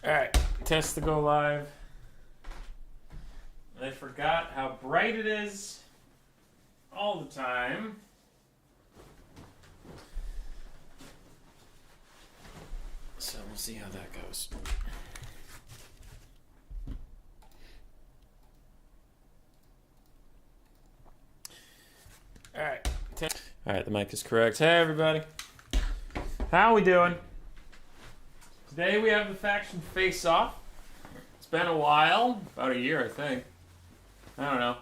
Alright, test to go live. I forgot how bright it is all the time. So we'll see how that goes. Alright. Alright, the mic is correct. Hey everybody. How are we doing? Today we have the faction Faceoff. It's been a while. About a year, I think. I don't know.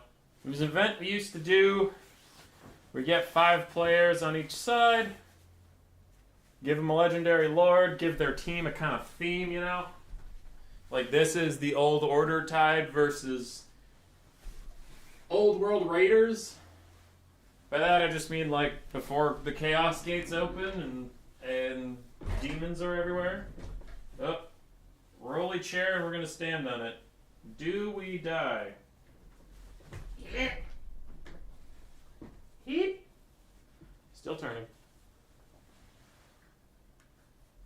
It was an event we used to do. We get 5 players on each side. Give them a legendary lord. Give their team a kind of theme, you know? Like this is the old Ordertide versus old world raiders. By that I just mean like before the chaos gates open and demons are everywhere. Oh, rolly chair and we're gonna stand on it. Do we die? Yeah. Heat. Still turning.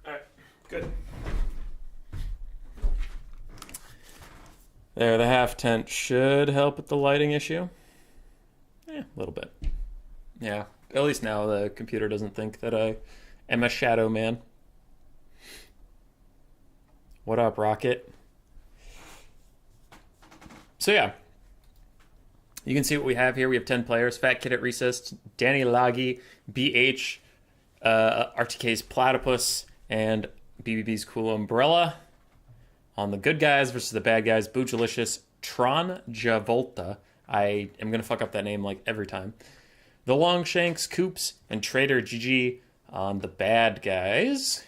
Alright, good. There, the half tent should help with the lighting issue. A little bit. Yeah, at least now the computer doesn't think that I am a shadow man. What up, Rocket? So yeah, you can see what we have here. We have 10 players. Fat Kid at Recess, Danny Laghi, BH, RTK's Platypus, and BBB's Cool Umbrella. On the good guys versus the bad guys, Boojilicious, Tron Javolta. I am going to fuck up that name like every time. The Longshanks, Coops, and Trader GG on the bad guys.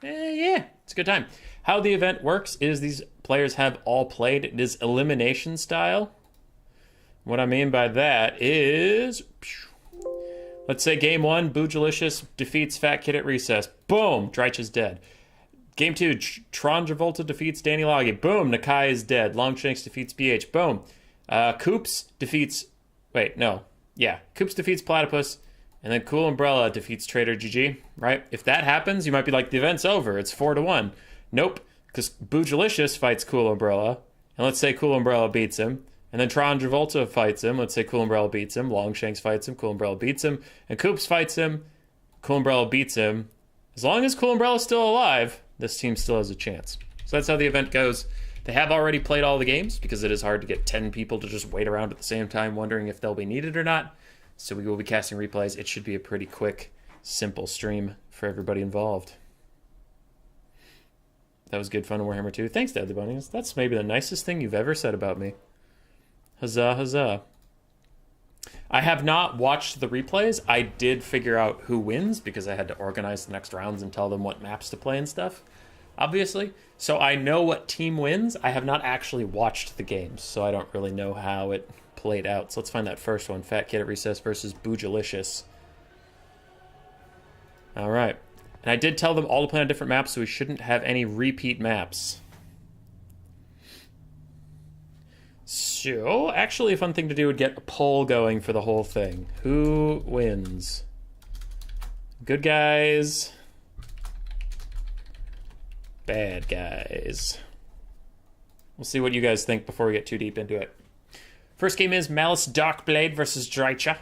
Yeah, it's a good time. How the event works is these players have all played. It is elimination style. What I mean by that is, let's say game 1, Boojilicious defeats Fat Kid at Recess. Boom, Dreich is dead. Game 2, Tron Travolta defeats Danny Laghi. Boom, Nakai is dead. Longshanks defeats BH. Boom. Coops defeats... Wait, no. Yeah, Coops defeats Platypus. And then Cool Umbrella defeats Trader GG, right? If that happens, you might be like, the event's over. It's 4-1. Nope, because Boojilicious fights Cool Umbrella. And let's say Cool Umbrella beats him. And then Tron Travolta fights him. Let's say Cool Umbrella beats him. Longshanks fights him. Cool Umbrella beats him. And Coops fights him. Cool Umbrella beats him. As long as Cool Umbrella's still alive, this team still has a chance. So that's how the event goes. They have already played all the games because it is hard to get 10 people to just wait around at the same time wondering if they'll be needed or not. So we will be casting replays. It should be a pretty quick, simple stream for everybody involved. That was good fun in Warhammer 2. Thanks, Deadly Bunnies. That's maybe the nicest thing you've ever said about me. Huzzah, huzzah. I have not watched the replays. I did figure out who wins because I had to organize the next rounds and tell them what maps to play and stuff, obviously. So I know what team wins. I have not actually watched the games, so I don't really know how it played out. So let's find that first one. Fat Kid at Recess versus Boojilicious. All right. And I did tell them all to play on different maps, so we shouldn't have any repeat maps. So, actually a fun thing to do would get a poll going for the whole thing. Who wins? Good guys. Bad guys. We'll see what you guys think before we get too deep into it. First game is Malice Darkblade versus Dreicha.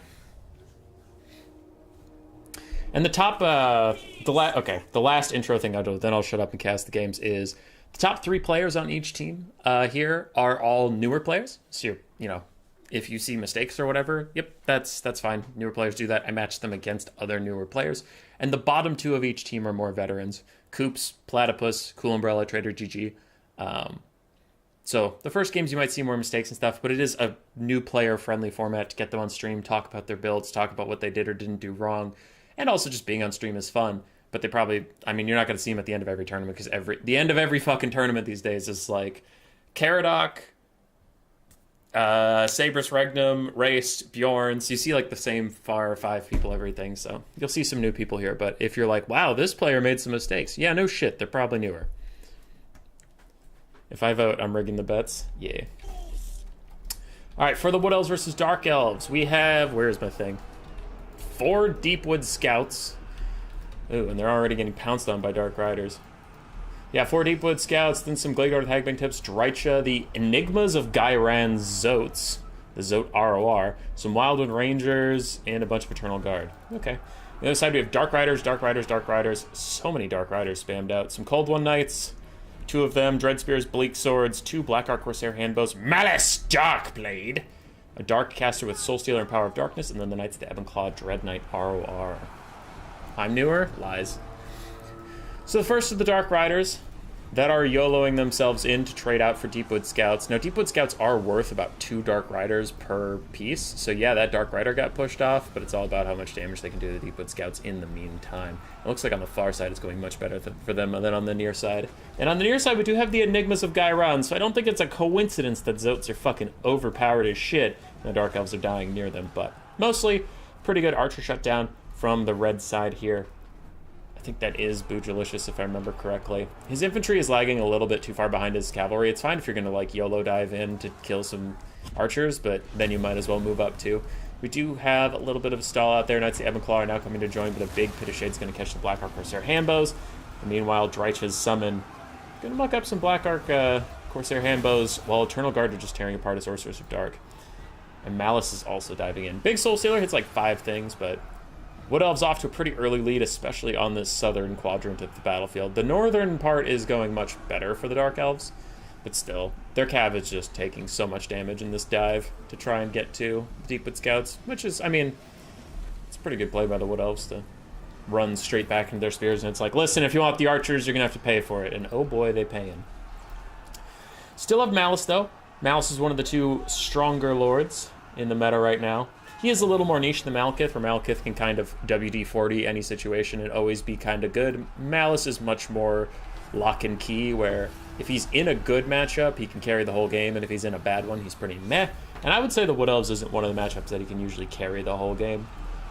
And the top, the last intro thing I'll do, then I'll shut up and cast the games, is the top 3 players on each team here are all newer players. So, you know, if you see mistakes or whatever, yep, that's fine. Newer players do that. I match them against other newer players. And the bottom 2 of each team are more veterans. Coops, Platypus, Cool Umbrella, Trader GG. So the first games you might see more mistakes and stuff, but it is a new player-friendly format to get them on stream, talk about their builds, talk about what they did or didn't do wrong. And also just being on stream is fun. But they probably, I mean, you're not going to see them at the end of every tournament because the end of every fucking tournament these days is like Caradoc, Sabrus Regnum, Race, Bjorn. So you see like the same 4 or 5 people, everything. So you'll see some new people here. But if you're like, wow, this player made some mistakes. Yeah, no shit. They're probably newer. If I vote, I'm rigging the bets. Yeah. All right, for the Wood Elves versus Dark Elves, we have, where's my thing? 4 Deepwood Scouts. Ooh, and they're already getting pounced on by Dark Riders. Yeah, 4 Deepwood Scouts, then some Gladeguard with Hagbang Tips, Drycha, the Enigmas of Gairan Zotes, the Zote ROR, some Wildwood Rangers, and a bunch of Eternal Guard. Okay. On the other side, we have Dark Riders, Dark Riders, Dark Riders. So many Dark Riders spammed out. Some Cold One Knights, 2 of them, Dread Spears, Bleak Swords, 2 Black Arc Corsair Handbows, Malice Darkblade, a Dark Caster with Soul Stealer and Power of Darkness, and then the Knights of the Ebb and Claw, Dread Knight ROR. I'm newer? Lies. So the first of the Dark Riders that are YOLOing themselves in to trade out for Deepwood Scouts. Now, Deepwood Scouts are worth about 2 Dark Riders per piece. So yeah, that Dark Rider got pushed off, but it's all about how much damage they can do to the Deepwood Scouts in the meantime. It looks like on the far side it's going much better for them than on the near side. And on the near side, we do have the Enigmas of Gairan, so I don't think it's a coincidence that Zotes are fucking overpowered as shit and the Dark Elves are dying near them. But mostly, pretty good Archer shutdown from the red side here. I think that is Boojilicious, if I remember correctly. His infantry is lagging a little bit too far behind his cavalry. It's fine if you're going to, like, YOLO dive in to kill some archers, but then you might as well move up, too. We do have a little bit of a stall out there. Knights of the Ebb and Claw are now coming to join, but a big Pit of Shade's going to catch the Black Arc Corsair Handbows. And meanwhile, Drycha's summon going to muck up some Black Arc Corsair Handbows, while Eternal Guard are just tearing apart his Sorceress of Dark. And Malice is also diving in. Big Soul Stealer hits like 5 things, but Wood Elves off to a pretty early lead, especially on this southern quadrant of the battlefield. The northern part is going much better for the Dark Elves, but still, their cav is just taking so much damage in this dive to try and get to Deepwood Scouts, which is, I mean, it's a pretty good play by the Wood Elves to run straight back into their spears, and it's like, listen, if you want the archers, you're going to have to pay for it, and oh boy, they pay him. Still have Malice, though. Malice is one of the 2 stronger lords in the meta right now. He is a little more niche than Malekith, where Malekith can kind of WD-40 any situation and always be kind of good. Malice is much more lock and key, where if he's in a good matchup, he can carry the whole game, and if he's in a bad one, he's pretty meh. And I would say the Wood Elves isn't one of the matchups that he can usually carry the whole game.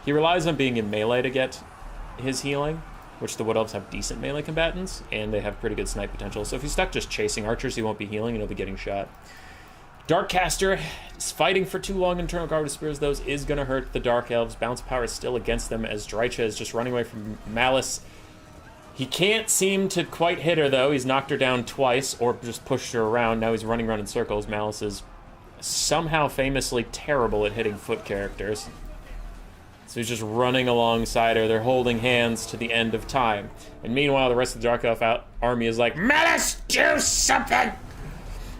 He relies on being in melee to get his healing, which the Wood Elves have decent melee combatants, and they have pretty good snipe potential. So if he's stuck just chasing archers, he won't be healing, and he'll be getting shot. Darkcaster is fighting for too long. Eternal Guard with Spears, those is going to hurt the Dark Elves. Bounce power is still against them as Drycha is just running away from Malice. He can't seem to quite hit her, though. He's knocked her down twice or just pushed her around. Now he's running around in circles. Malice is somehow famously terrible at hitting foot characters. So he's just running alongside her. They're holding hands to the end of time. And meanwhile, the rest of the Dark Elf army is like, Malice, do something!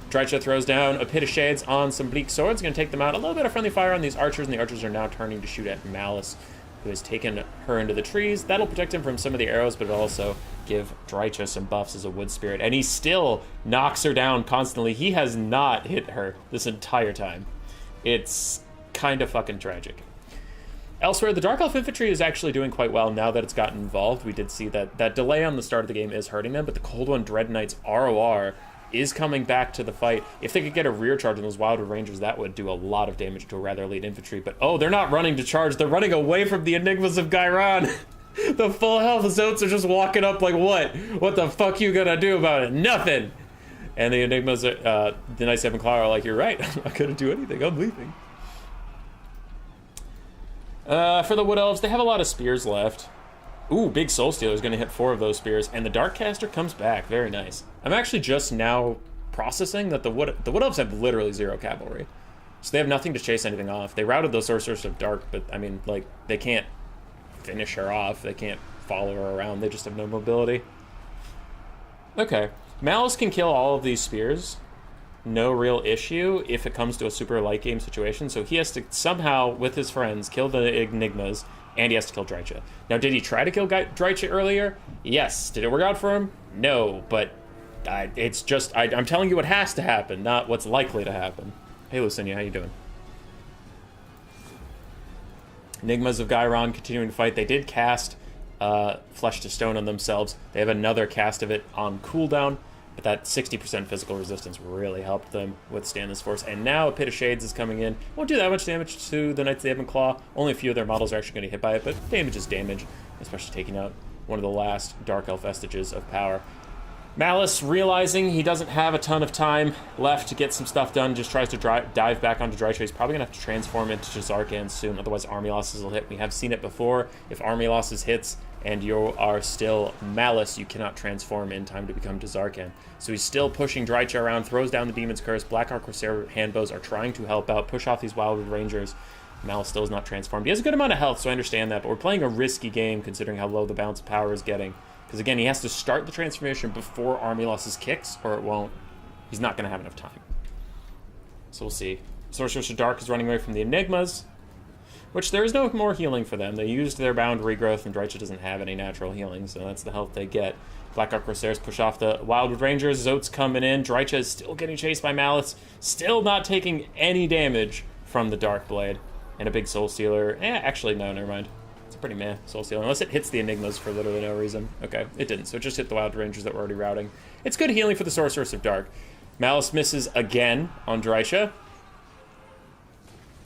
Drycha throws down a Pit of Shades on some Bleak Swords, going to take them out. A little bit of friendly fire on these archers, and the archers are now turning to shoot at Malice, who has taken her into the trees. That'll protect him from some of the arrows, but it'll also give Drycha some buffs as a wood spirit. And he still knocks her down constantly. He has not hit her this entire time. It's kind of fucking tragic. Elsewhere, the Dark Elf infantry is actually doing quite well now that it's gotten involved. We did see that delay on the start of the game is hurting them, but the Cold One Dread Knights ROR is coming back to the fight. If they could get a rear charge on those Wildwood Rangers, that would do a lot of damage to a rather elite infantry. But oh, they're not running to charge. They're running away from the Enigmas of Gairan. The full health Zotes are just walking up like, what? What the fuck you gonna do about it? Nothing. And the Enigmas, the Knights of Claw are like, you're right. I'm not gonna do anything. I'm leaving. For the Wood Elves, they have a lot of spears left. Ooh, big Soul Stealer is going to hit 4 of those spears, and the Darkcaster comes back. Very nice. I'm actually just now processing that the Wood Elves have literally 0 cavalry. So they have nothing to chase anything off. They routed those Sorcerers of Dark, but, I mean, like, they can't finish her off. They can't follow her around. They just have no mobility. Okay. Malice can kill all of these spears. No real issue if it comes to a super light game situation. So he has to somehow, with his friends, kill the Enigmas, and he has to kill Drycha. Now, did he try to kill Drycha earlier? Yes. Did it work out for him? No, but it's just, I'm telling you what has to happen, not what's likely to happen. Hey, Lucinia, how you doing? Enigmas of Gairan continuing to fight. They did cast Flesh to Stone on themselves. They have another cast of it on cooldown, but that 60% physical resistance really helped them withstand this force. And now a Pit of Shades is coming in. Won't do that much damage to the Knights of the Ebb and Claw. Only a few of their models are actually going to hit by it, but damage is damage, especially taking out one of the last Dark Elf vestiges of power. Malice, realizing he doesn't have a ton of time left to get some stuff done, just tries to dive back onto Drycha. He's probably going to have to transform into Zarkans soon, otherwise army losses will hit. We have seen it before. If army losses hits, and you are still Malice. You cannot transform in time to become Dazarkan. So he's still pushing Drycha around, throws down the Demon's Curse. Blackheart Corsair handbows are trying to help out, push off these Wildwood Rangers. Malice still is not transformed. He has a good amount of health, so I understand that, but we're playing a risky game considering how low the bounce power is getting. Because again, he has to start the transformation before Army losses kicks, or it won't. He's not going to have enough time. So we'll see. Sorceress of Dark is running away from the Enigmas, which there is no more healing for them. They used their Bound Regrowth, and Drycha doesn't have any natural healing, so that's the health they get. Blackheart Corsairs push off the Wildwood Rangers. Zote's coming in. Drycha is still getting chased by Malice, still not taking any damage from the Dark Blade. And a big Soul Stealer. Actually, no, never mind. It's a pretty meh Soul Stealer, unless it hits the Enigmas for literally no reason. Okay, it didn't, so it just hit the Wild Rangers that were already routing. It's good healing for the Sorceress of Dark. Malice misses again on Drycha.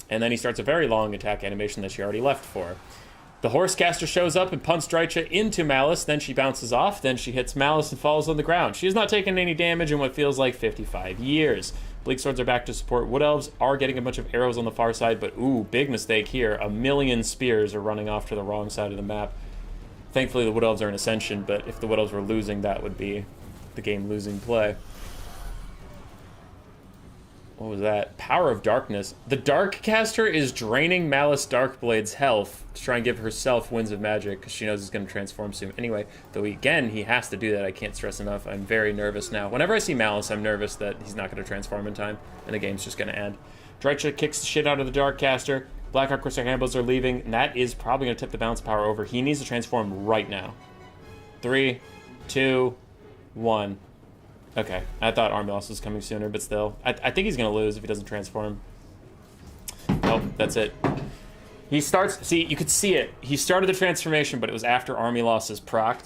And then he starts a very long attack animation that she already left for. The Horsecaster shows up and punts Drycha into Malice, then she bounces off, then she hits Malice and falls on the ground. She has not taken any damage in what feels like 55 years. Bleak Swords are back to support. Wood Elves are getting a bunch of arrows on the far side, but ooh, big mistake here. A million spears are running off to the wrong side of the map. Thankfully, the Wood Elves are in Ascension, but if the Wood Elves were losing, that would be the game-losing play. What was that? Power of Darkness. The Darkcaster is draining Malice Darkblade's health to try and give herself Winds of Magic because she knows he's going to transform soon. Anyway, though again, he has to do that. I can't stress enough. I'm very nervous now. Whenever I see Malice, I'm nervous that he's not going to transform in time and the game's just going to end. Drycha kicks the shit out of the Darkcaster. Blackheart Corsair handbows are leaving, and that is probably going to tip the bounce power over. He needs to transform right now. 3, 2, 1. Okay, I thought Army Loss was coming sooner, but still. I think he's going to lose if he doesn't transform. Nope, that's it. He starts... See, you could see it. He started the transformation, but it was after Army Loss is procced.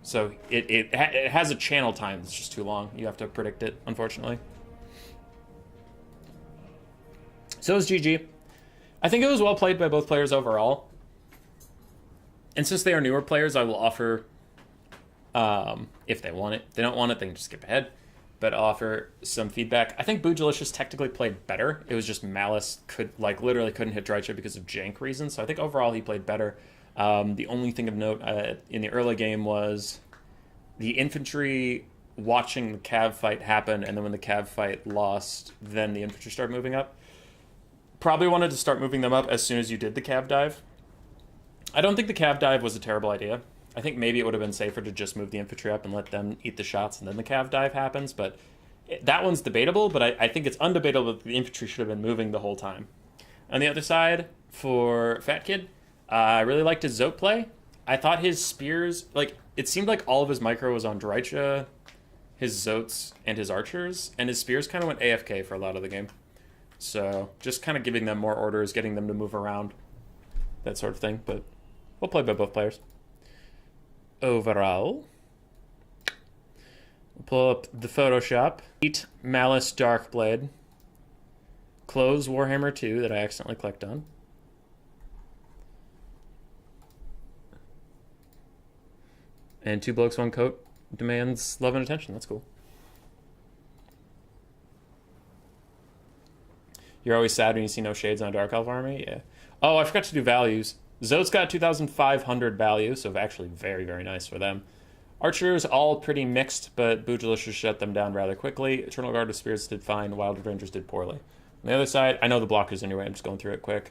So it has a channel time that's just too long. You have to predict it, unfortunately. So is GG. I think it was well played by both players overall. And since they are newer players, I will offer... if they want it. If they don't want it, they can just skip ahead. But I'll offer some feedback. I think Boojilicious technically played better. It was just Malice literally couldn't hit Drycha because of jank reasons. So I think overall he played better. The only thing of note in the early game was the infantry watching the Cav fight happen, and then when the Cav fight lost, then the infantry started moving up. Probably wanted to start moving them up as soon as you did the Cav dive. I don't think the Cav dive was a terrible idea. I think maybe it would have been safer to just move the infantry up and let them eat the shots and then the Cav dive happens, but that one's debatable, but I think it's undebatable that the infantry should have been moving the whole time. On the other side, for Fat Kid, I really liked his Zote play. I thought his spears, it seemed like all of his micro was on Drycha, his Zotes, and his archers, and his spears kind of went AFK for a lot of the game. So just kind of giving them more orders, getting them to move around, that sort of thing, but we'll play by both players. Overall, we'll pull up the Photoshop. Eat Malice Darkblade. Close Warhammer 2 that I accidentally clicked on. And 2 blokes, 1 coat demands love and attention. That's cool. You're always sad when you see no shades on a Dark Elf army? Yeah. Oh, I forgot to do values. Zote's got 2,500 value, so actually very, very nice for them. Archers, all pretty mixed, but Boojilicious shut them down rather quickly. Eternal Guard of Spirits did fine. Wild Rangers did poorly. On the other side, I know the blockers anyway. I'm just going through it quick.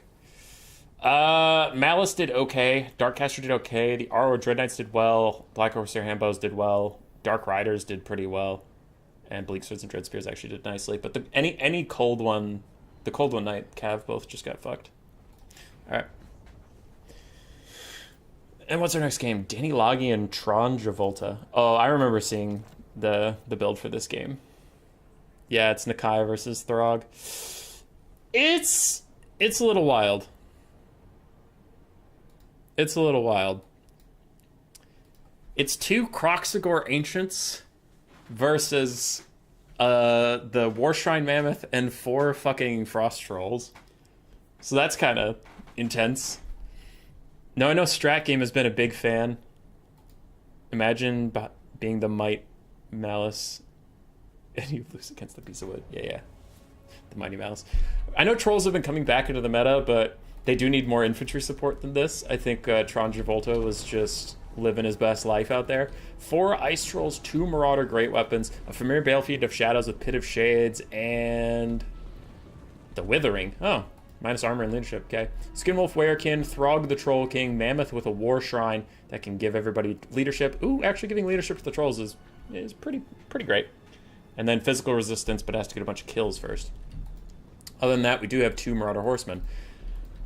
Malice did okay. Darkcaster did okay. The Arrow Dread Knights did well. Black Corsair Handbows did well. Dark Riders did pretty well. And Bleak Swords and Dread Spears actually did nicely. But any cold one, the Cold One Knight, Cav, both just got fucked. Alright. And what's our next game? Danny Loggy and Tron Travolta. Oh, I remember seeing the build for this game. Yeah, it's Nakai versus Throg. It's a little wild. It's a little wild. It's 2 Kroxigor Ancients versus the Warshrine Mammoth and 4 fucking Frost Trolls. So that's kind of intense. No, I know Strat Game has been a big fan. Imagine being the Might Malice and you lose against the piece of wood. Yeah. The Mighty Malice. I know Trolls have been coming back into the meta, but they do need more infantry support than this. I think Tron Travolta was just living his best life out there. 4 Ice Trolls, 2 Marauder Great Weapons, a Familiar Balefiend of Shadows with Pit of Shades, and the Withering. Oh, minus armor and leadership, okay. Skinwolf Werekin, Throg the Troll King, Mammoth with a War Shrine that can give everybody leadership. Ooh, actually giving leadership to the trolls is pretty great. And then physical resistance, but has to get a bunch of kills first. Other than that, we do have 2 Marauder Horsemen.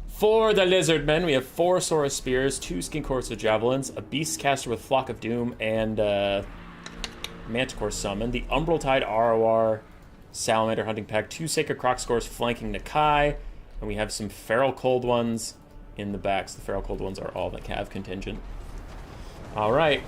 For the Lizardmen, we have 4 Saurus Spears, 2 Skinkhorse with Javelins, a Beastcaster with Flock of Doom, and Manticore Summon. The Umbral-Tide ROR Salamander Hunting Pack, 2 Sacred Crocscores flanking Nakai, and we have some Feral Cold Ones in the backs. The Feral Cold Ones are all the Cav contingent. Alright,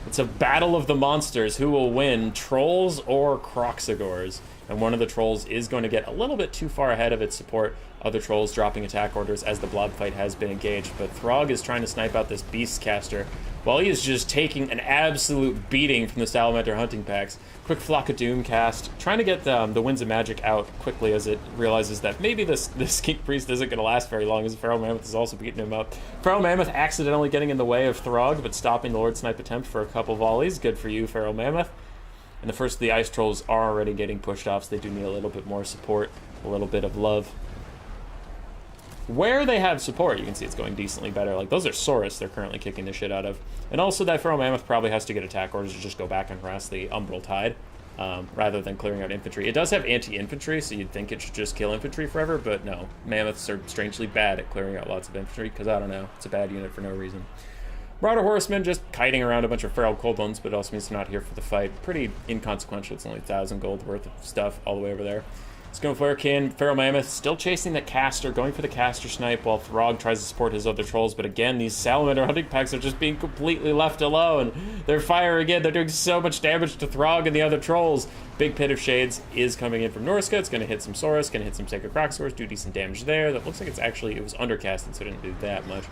it's a battle of the monsters. Who will win, Trolls or Croxagores? And one of the Trolls is going to get a little bit too far ahead of its support. Other Trolls dropping attack orders as the blob fight has been engaged. But Throg is trying to snipe out this Beastcaster while he is just taking an absolute beating from the Salamander hunting packs. Quick Flock of Doom cast, trying to get the Winds of Magic out quickly as it realizes that maybe this Skink Priest isn't going to last very long, as Feral Mammoth is also beating him up. Feral Mammoth accidentally getting in the way of Throg, but stopping the Lord Snipe attempt for a couple volleys. Good for you, Feral Mammoth. And the first of the Ice Trolls are already getting pushed off, so they do need a little bit more support, a little bit of love. Where they have support, you can see it's going decently better. Like, those are Saurus they're currently kicking the shit out of. And also that Feral Mammoth probably has to get attack orders to just go back and harass the Umbral-Tide, rather than clearing out infantry. It does have anti-infantry, so you'd think it should just kill infantry forever, but no. Mammoths are strangely bad at clearing out lots of infantry, because, I don't know, it's a bad unit for no reason. Marauder Horsemen just kiting around a bunch of Feral Cold Ones, but it also means they're not here for the fight. Pretty inconsequential. It's only 1,000 gold worth of stuff all the way over there. Skinwolf Werekin, Feral Mammoth, still chasing the caster, going for the caster snipe while Throg tries to support his other trolls. But again, these Salamander hunting packs are just being completely left alone. They're firing again. They're doing so much damage to Throg and the other trolls. Big Pit of Shades is coming in from Norsca. It's going to hit some Saurus, going to hit some Sacred Crocswords, do decent damage there. That looks like it was undercasted, so it didn't do that much.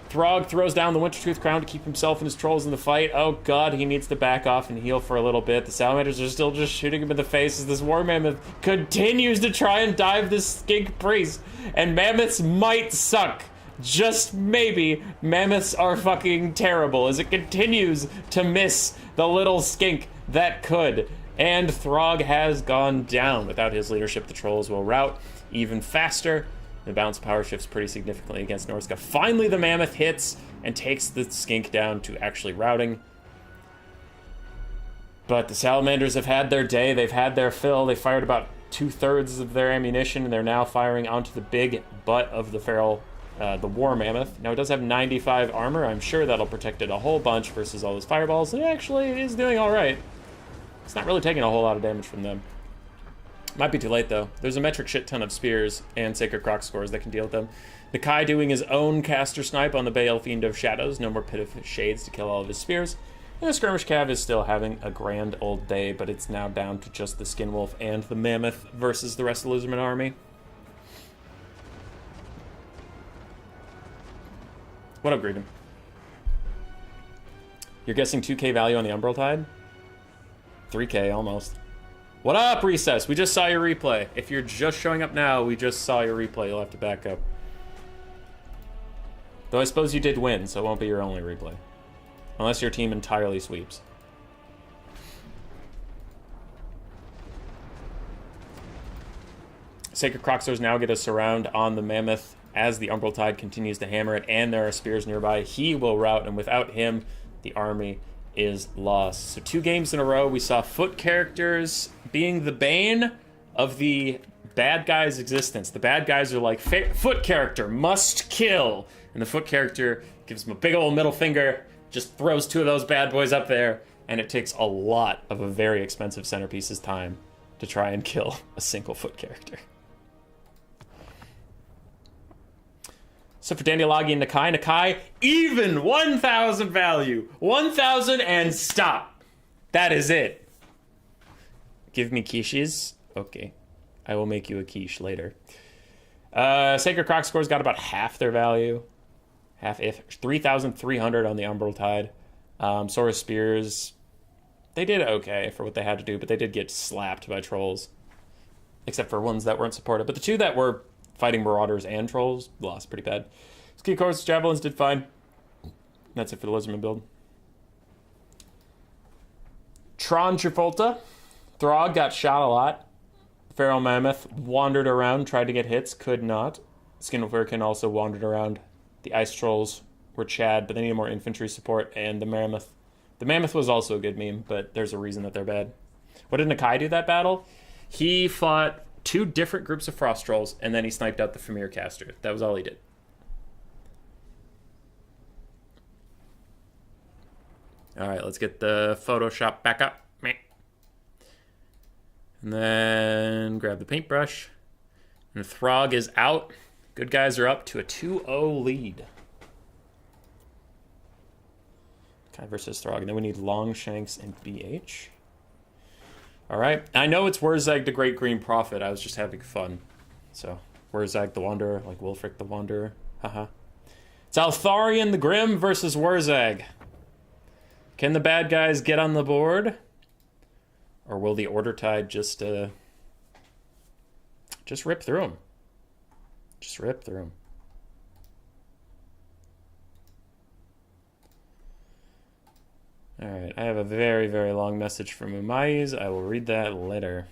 Throg throws down the Wintertooth Crown to keep himself and his trolls in the fight. Oh god, he needs to back off and heal for a little bit. The Salamanders are still just shooting him in the face as this War Mammoth continues to try and dive this Skink Priest. And Mammoths might suck. Just maybe. Mammoths are fucking terrible as it continues to miss the little skink that could. And Throg has gone down. Without his leadership, the trolls will rout even faster. The bounce power shifts pretty significantly against Norsca. Finally, the Mammoth hits and takes the Skink down to actually routing. But the Salamanders have had their day. They've had their fill. They fired about 2/3 of their ammunition, and they're now firing onto the big butt of the War Mammoth. Now, it does have 95 armor. I'm sure that'll protect it a whole bunch versus all those fireballs. It actually is doing all right. It's not really taking a whole lot of damage from them. Might be too late, though. There's a metric shit ton of spears and Sacred Crocscores that can deal with them. The Kai doing his own caster snipe on the Balefiend of Shadows. No more Pit of Shades to kill all of his spears. And the Skirmish Cav is still having a grand old day, but it's now down to just the Skinwolf and the Mammoth versus the rest of the Lizardmen army. What up, Greedham? You're guessing 2k value on the Umbral-Tide? 3k, almost. What up, Recess? We just saw your replay. If you're just showing up now, we just saw your replay. You'll have to back up. Though I suppose you did win, so it won't be your only replay. Unless your team entirely sweeps. Sacred Crocswords now get a surround on the Mammoth as the Umbral-Tide continues to hammer it, and there are spears nearby. He will rout, and without him, the army is lost. So 2 games in a row, we saw foot characters being the bane of the bad guy's existence. The bad guys are like, foot character must kill. And the foot character gives him a big old middle finger, just throws 2 of those bad boys up there, and it takes a lot of a very expensive centerpiece's time to try and kill a single foot character. So for Dandelion and Nakai, even 1,000 value. 1,000 and stop. That is it. Give me quiches. Okay. I will make you a quiche later. Sacred Crocscores got about half their value. Half if 3,300 on the Umbral-Tide. Saurus Spears, they did okay for what they had to do, but they did get slapped by trolls. Except for ones that weren't supported. But the 2 that were fighting Marauders and Trolls lost pretty bad. Skinkhorse Javelins did fine. That's it for the Lizardman build. Tron Travolta. Throg got shot a lot. Feral Mammoth wandered around, tried to get hits, could not. Skin of Wirkin also wandered around. The Ice Trolls were Chad, but they needed more infantry support, and the Mammoth. The Mammoth was also a good meme, but there's a reason that they're bad. What did Nakai do that battle? He fought 2 different groups of Frost Trolls, and then he sniped out the Famir caster. That was all he did. Alright, let's get the Photoshop back up. And then grab the paintbrush. And Throg is out. Good guys are up to a 2-0 lead. Kai versus Throg. And then we need Longshanks and BH. Alright. I know it's Wurzag the Great Green Prophet. I was just having fun. So, Wurzag the Wanderer, like Wulfric the Wanderer. Haha. It's Altharion the Grim versus Wurzag. Can the bad guys get on the board? Or will the Ordertide just rip through them? Just rip through them. Alright, I have a very, very long message from Umaiz. I will read that later.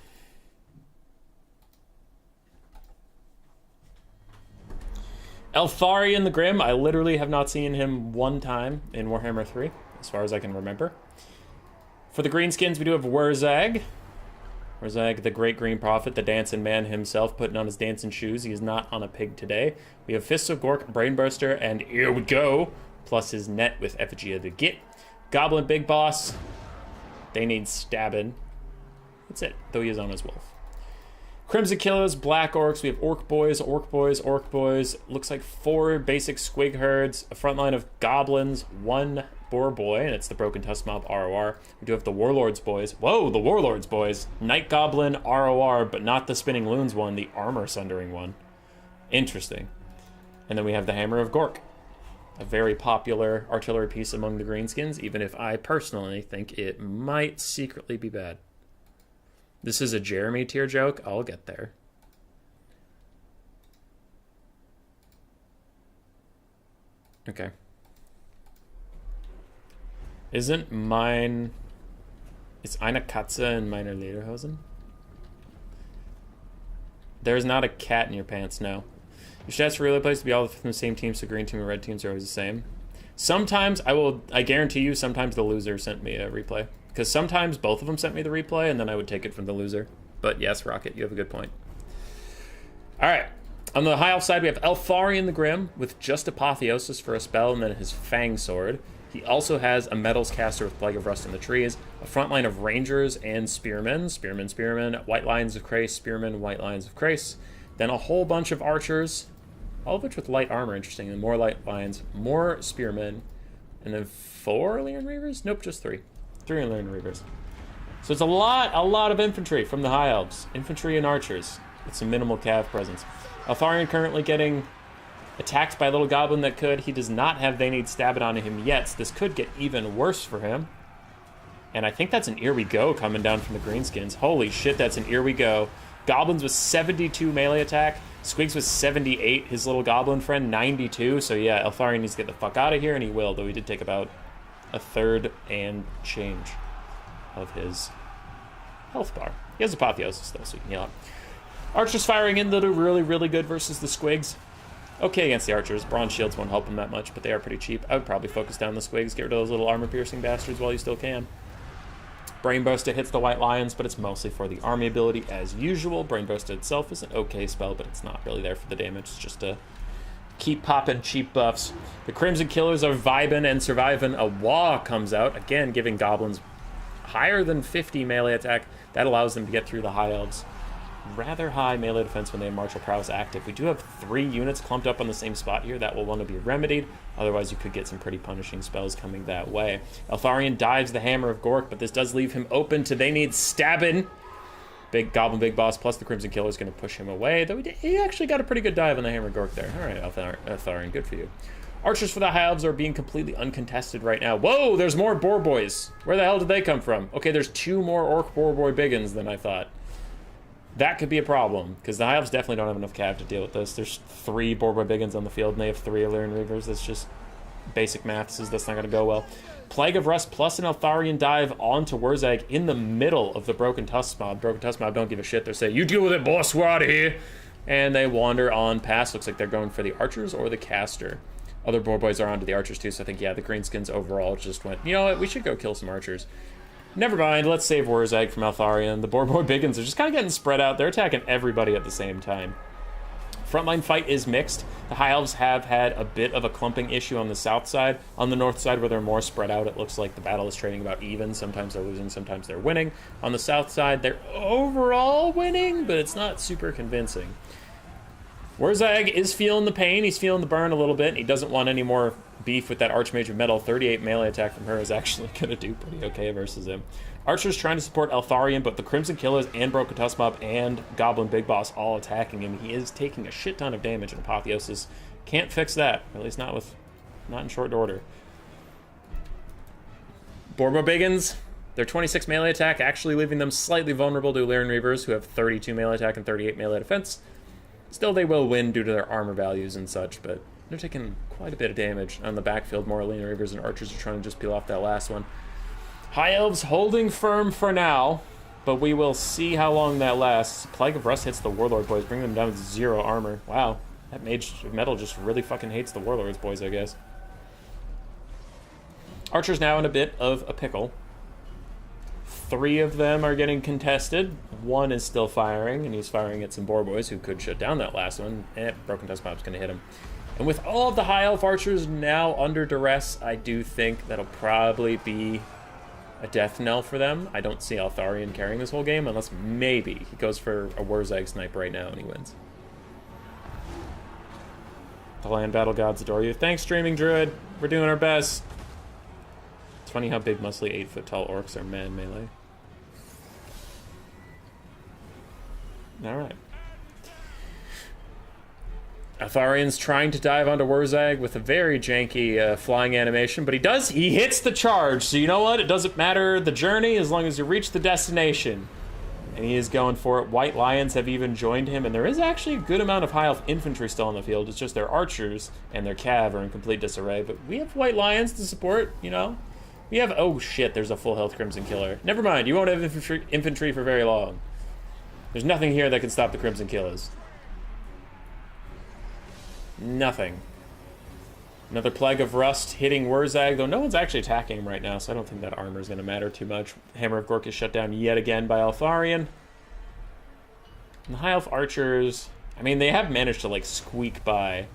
Eltharion the Grim, I literally have not seen him one time in Warhammer 3, as far as I can remember. For the Greenskins, we do have Wurzag. Wurzag, the Great Green Prophet, the dancing man himself, putting on his dancing shoes. He is not on a pig today. We have Fists of Gork, Brainburster, and Here We Go, plus his net with Effigy of the Git. Goblin Big Boss. They need stabbing. That's it, though he is on his wolf. Crimson Killers, Black Orcs. We have Orc Boys, Orc Boys, Orc Boys. Looks like 4 basic squig herds, a front line of goblins, 1 Boar Boy, and it's the Broken Tusk Mob ROR. We do have the Warlords Boys. Whoa, the Warlords Boys. Night Goblin ROR, but not the Spinning Loons one, the Armor Sundering one. Interesting. And then we have the Hammer of Gork. A very popular artillery piece among the Greenskins, even if I personally think it might secretly be bad. This is a Jeremy tier joke. I'll get there. Okay. Isn't mine... Is eine Katze in meiner Lederhosen? There's not a cat in your pants, no. Your stats for relay plays to be all from the same team, so green team and red teams are always the same. Sometimes, I guarantee you, sometimes the loser sent me a replay. Because sometimes both of them sent me the replay, and then I would take it from the loser. But yes, Rocket, you have a good point. Alright. On the high elf side, we have Eltharion the Grim, with just Apotheosis for a spell, and then his Fang Sword. He also has a Metals Caster with Plague of Rust in the Trees, a front line of Rangers and Spearmen, White Lions of Krace, Spearmen, White Lions of Krace, then a whole bunch of Archers, all of which with light armor, interesting, and more Light Lions, more Spearmen, and then 4 Lyran Reavers? Nope, just 3. 3 Lyran Reavers. So it's a lot of infantry from the High Elves. Infantry and Archers, with some minimal cav presence. Eltharion currently getting attacked by a little goblin that could. He does not have They Need Stabbing on him yet, so this could get even worse for him. And I think that's an Here We Go coming down from the Greenskins. Holy shit, that's an Here We Go. Goblins with 72 melee attack. Squigs with 78. His little goblin friend, 92. So yeah, Eltharion needs to get the fuck out of here, and he will, though he did take about a third and change of his health bar. He has Apotheosis, though, so he can heal up. Archers firing in, they'll do really, really good versus the Squigs. Okay against the Archers. Bronze shields won't help them that much, but they are pretty cheap. I would probably focus down the Squigs, get rid of those little armor-piercing bastards while you still can. Brainbuster hits the White Lions, but it's mostly for the army ability as usual. Brainbuster itself is an okay spell, but it's not really there for the damage. It's just to keep popping cheap buffs. The Crimson Killers are vibing and surviving. A Wah comes out, again giving goblins higher than 50 melee attack. That allows them to get through the High Elves. Rather high melee defense when they have Martial Prowess active. We do have 3 units clumped up on the same spot here. That will want to be remedied. Otherwise, you could get some pretty punishing spells coming that way. Eltharion dives the Hammer of Gork, but this does leave him open to They Need Stabbing. Big Goblin Big Boss plus the Crimson Killer is going to push him away. Though he actually got a pretty good dive on the Hammer of Gork there. All right, Eltharion, good for you. Archers for the High Elves are being completely uncontested right now. Whoa, there's more Boar Boys. Where the hell did they come from? Okay, there's 2 more Orc Boar Boy Biggins than I thought. That could be a problem, because the High Elves definitely don't have enough cav to deal with this. There's 3 Boar Boy Biggins on the field, and they have 3 Illyrian Reavers. That's just basic maths, that's not going to go well. Plague of Rust plus an Eltharion dive onto Wurzag in the middle of the Broken Tusk Mob. Broken Tusk Mob don't give a shit. They're saying, you deal with it, boss, we're out of here. And they wander on past. Looks like they're going for the Archers or the Caster. Other board boys are onto the Archers too, so I think, yeah, the Greenskins overall just went, you know what, we should go kill some Archers. Never mind, let's save Wurzag from Eltharion. The board boy Biggins are just kind of getting spread out. They're attacking everybody at the same time. Frontline fight is mixed. The High Elves have had a bit of a clumping issue on the south side. On the north side, where they're more spread out, it looks like the battle is trading about even. Sometimes they're losing, sometimes they're winning. On the south side, they're overall winning, but it's not super convincing. Wurzag is feeling the pain. He's feeling the burn a little bit. He doesn't want any more beef with that Archmage of Metal. 38 melee attack from her is actually going to do pretty okay versus him. Archer's trying to support Eltharion, but the Crimson Killers and Broken Tusk Mob and Goblin Big Boss all attacking him. He is taking a shit ton of damage, and Apotheosis can't fix that. At least not in short order. Borbo Biggins, their 26 melee attack actually leaving them slightly vulnerable to Illyrian Reavers, who have 32 melee attack and 38 melee defense. Still, they will win due to their armor values and such, but they're taking quite a bit of damage on the backfield. More Illyrian Reavers and Archers are trying to just peel off that last one. High Elves holding firm for now, but we will see how long that lasts. Plague of Rust hits the Warlord boys, bringing them down to 0 armor. Wow, that Mage of Metal just really fucking hates the Warlords boys, I guess. Archer's now in a bit of a pickle. 3 of them are getting contested. 1 is still firing, and he's firing at some boar boys who could shut down that last one. Broken Tusk Mob's going to hit him. And with all of the High Elf Archers now under duress, I do think that'll probably be a death knell for them. I don't see Eltharion carrying this whole game, unless maybe he goes for a Wurzag snipe right now and he wins. The land battle gods adore you. Thanks, Streaming Druid. We're doing our best. It's funny how big, muscly, 8-foot-tall orcs are man melee. Alright. Eltharion's trying to dive onto Wurzag with a very janky flying animation, but he hits the charge, so you know what? It doesn't matter the journey as long as you reach the destination. And he is going for it. White Lions have even joined him, and there is actually a good amount of High Elf infantry still on the field. It's just their Archers and their Cav are in complete disarray, but we have White Lions to support, you know? We have, oh shit, there's a full health Crimson Killer. Never mind, you won't have infantry for very long. There's nothing here that can stop the Crimson Killers. Nothing. Another Plague of Rust hitting Wurzag, though no one's actually attacking him right now, so I don't think that armor is going to matter too much. Hammer of Gork is shut down yet again by Eltharion. And the High Elf Archers, I mean, they have managed to, like, squeak by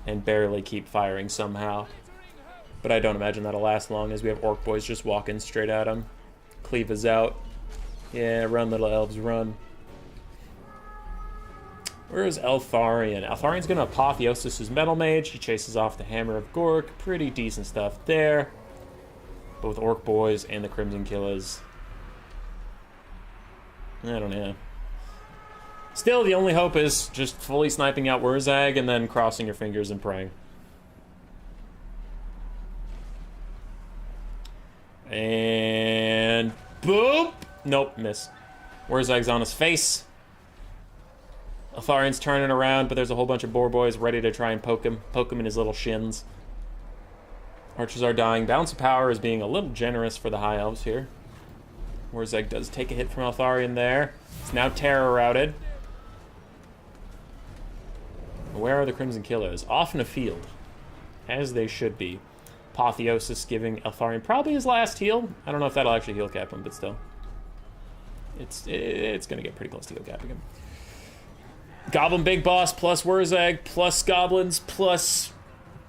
and barely keep firing somehow. But I don't imagine that'll last long, as we have Orc Boys just walking straight at him. Cleave is out. Yeah, run, little elves, run. Where is Eltharion? Eltharion's going to Apotheosis his Metal Mage. He chases off the Hammer of Gork. Pretty decent stuff there. Both Orc Boys and the Crimson Killers. I don't know. Still, the only hope is just fully sniping out Wurzag and then crossing your fingers and praying. And boop! Nope, miss. Wurzag's on his face. Eltharion's turning around, but there's a whole bunch of boar boys ready to try and poke him in his little shins. Archers are dying. Balance of power is being a little generous for the High Elves here. Wurzag does take a hit from Eltharion there. It's now terror routed. Where are the Crimson Killers? Off in a field, as they should be. Apotheosis giving Eltharion probably his last heal. I don't know if that'll actually heal cap him, but still. It's going to get pretty close to heal capping him. Goblin Big Boss plus Wurzag plus Goblins plus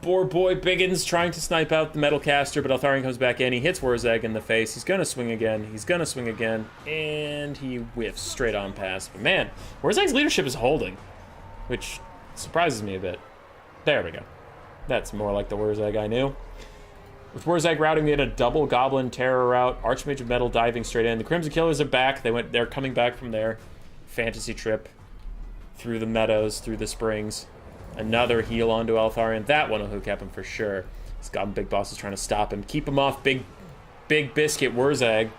Boar Boy Biggins trying to snipe out the Metal Caster, but Eltharion comes back in. He hits Wurzag in the face. He's going to swing again. He's going to swing again. And he whiffs straight on past. But man, Wurzag's leadership is holding, which surprises me a bit. There we go. That's more like the Wurzag I knew. With Wurzag routing, we had a double Goblin Terror route. Archmage of Metal diving straight in. The Crimson Killers are back. They're coming back from their fantasy trip through the meadows, through the springs. Another heal onto Eltharion. That one will hook up him for sure. This Goblin Big Boss is trying to stop him. Keep him off Big Biscuit Wurzag.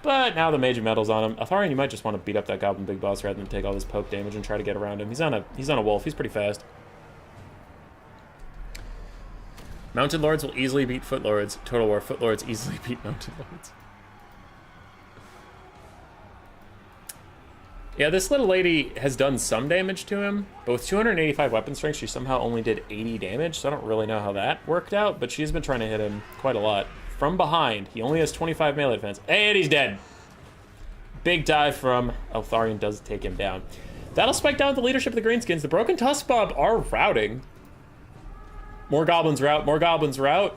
But now the Mage of Metal's on him. Eltharion, you might just want to beat up that Goblin Big Boss rather than take all this poke damage and try to get around him. He's on a wolf. He's pretty fast. Mounted Lords will easily beat Foot Lords. Total War, Foot Lords easily beat Mounted Lords. Yeah, this little lady has done some damage to him, but with 285 weapon strength, she somehow only did 80 damage, so I don't really know how that worked out, but she's been trying to hit him quite a lot. From behind, he only has 25 melee defense, and he's dead. Big dive from Eltharion does take him down. That'll spike down the leadership of the Greenskins. The Broken Tusk Mob are routing. More goblins rout, more goblins rout.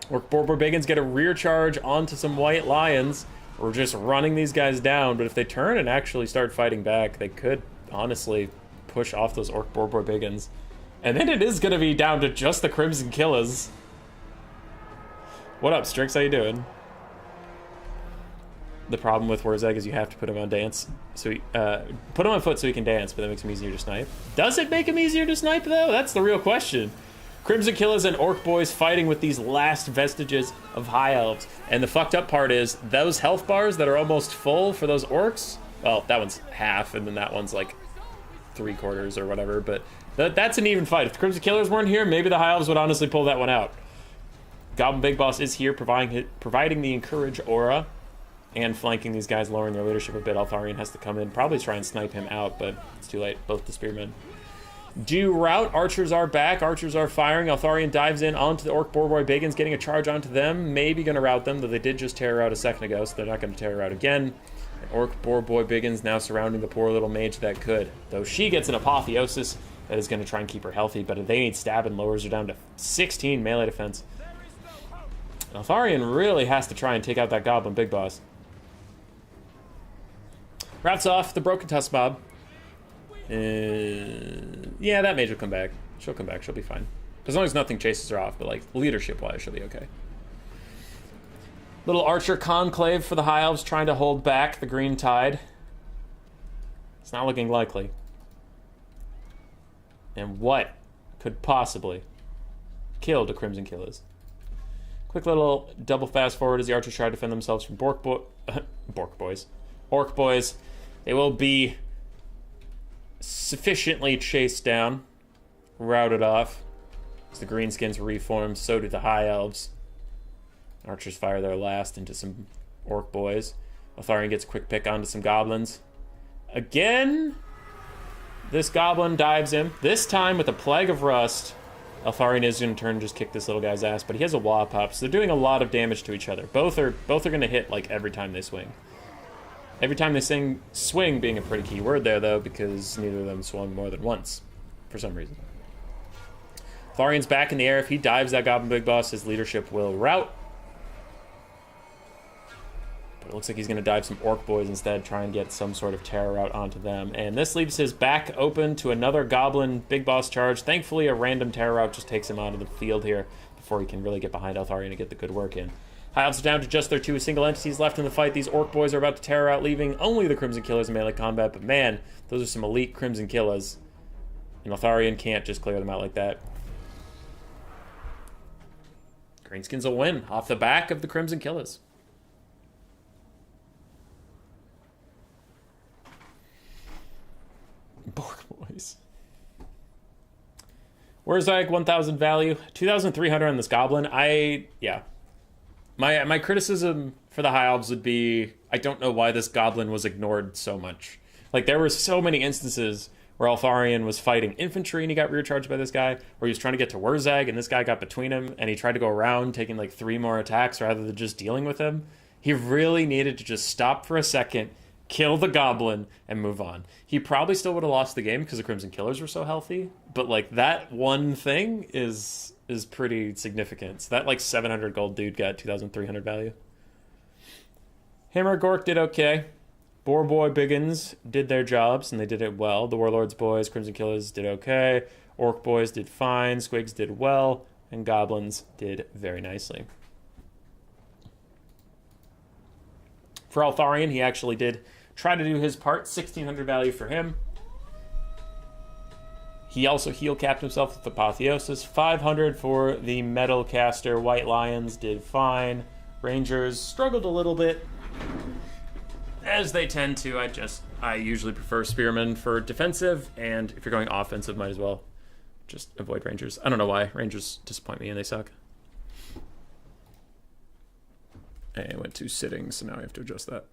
Orc Borbor-Biggins get a rear charge onto some white lions. We're just running these guys down, but if they turn and actually start fighting back, they could honestly push off those Orc Borbor-Biggins. And then it is going to be down to just the Crimson Killers. What up, Strix? How you doing? The problem with Wurzag is you have to put him on dance. So put him on foot so he can dance, but that makes him easier to snipe. Does it make him easier to snipe, though? That's the real question. Crimson Killers and Orc Boys fighting with these last vestiges of High Elves. And the fucked up part is, those health bars that are almost full for those Orcs, well, that one's half, and then that one's like 3/4 or whatever, but that's an even fight. If the Crimson Killers weren't here, maybe the High Elves would honestly pull that one out. Goblin Big Boss is here, providing the Encourage aura, and flanking these guys, lowering their leadership a bit. Eltharion has to come in, probably try and snipe him out, but it's too late. Both the Spearmen do rout. Archers are back. Archers are firing. Eltharion dives in onto the Orc Borbor-Biggins, getting a charge onto them. Maybe going to rout them, though they did just tear out a second ago, so they're not going to tear out again. And Orc Borbor-Biggins now surrounding the poor little mage that could. Though she gets an apotheosis that is going to try and keep her healthy, but they need stab and lowers her down to 16 melee defense. Eltharion really has to try and take out that Goblin Big Boss. Routs off the Broken Tusk Mob. Yeah, that mage will come back. She'll come back. She'll be fine. As long as nothing chases her off, but like leadership-wise, she'll be okay. Little archer conclave for the High Elves trying to hold back the Green Tide. It's not looking likely. And what could possibly kill the Crimson Killers? Quick little double fast forward as the archers try to defend themselves from Orc Boys. They will be sufficiently chased down, routed off. As the Greenskins reform, so do the High Elves. Archers fire their last into some Orc Boys. Eltharion gets a quick pick onto some goblins. Again, this goblin dives him. This time with a Plague of Rust. Eltharion is going to turn and just kick this little guy's ass, but he has a wah pop, so they're doing a lot of damage to each other. Both are going to hit like every time they swing. Every time they swing being a pretty key word there, though, because neither of them swung more than once, for some reason. Eltharion's back in the air. If he dives that Goblin Big Boss, his leadership will rout. But it looks like he's going to dive some Orc Boys instead, try and get some sort of terror rout onto them. And this leaves his back open to another Goblin Big Boss charge. Thankfully, a random terror rout just takes him out of the field here before he can really get behind Eltharion and get the good work in. High Elves are down to just their two single entities left in the fight. These Orc Boys are about to tear out, leaving only the Crimson Killers in melee combat. But man, those are some elite Crimson Killers. And Eltharion can't just clear them out like that. Greenskins will win off the back of the Crimson Killers. Borg Boys. Where's like 1,000 value? 2,300 on this Goblin. Yeah. My criticism for the High Elves would be, I don't know why this Goblin was ignored so much. Like, there were so many instances where Eltharion was fighting infantry and he got rear charged by this guy, or he was trying to get to Wurzag and this guy got between him and he tried to go around taking like 3 more attacks rather than just dealing with him. He really needed to just stop for a second, kill the Goblin, and move on. He probably still would have lost the game because the Crimson Killers were so healthy, but like that one thing is pretty significant. So that like 700 gold dude got 2,300 value. Hammer Gork did okay. Borbor-Biggins did their jobs, and they did it well. The Warlords Boys, Crimson Killers did okay. Orc Boys did fine. Squigs did well. And Goblins did very nicely. For Eltharion, he actually did try to do his part. 1,600 value for him. He also heal-capped himself with Apotheosis. 500 for the Metal Caster. White Lions did fine. Rangers struggled a little bit, as they tend to. I usually prefer Spearmen for defensive, and if you're going offensive, might as well just avoid Rangers. I don't know why. Rangers disappoint me and they suck. And I went to sitting, so now I have to adjust that.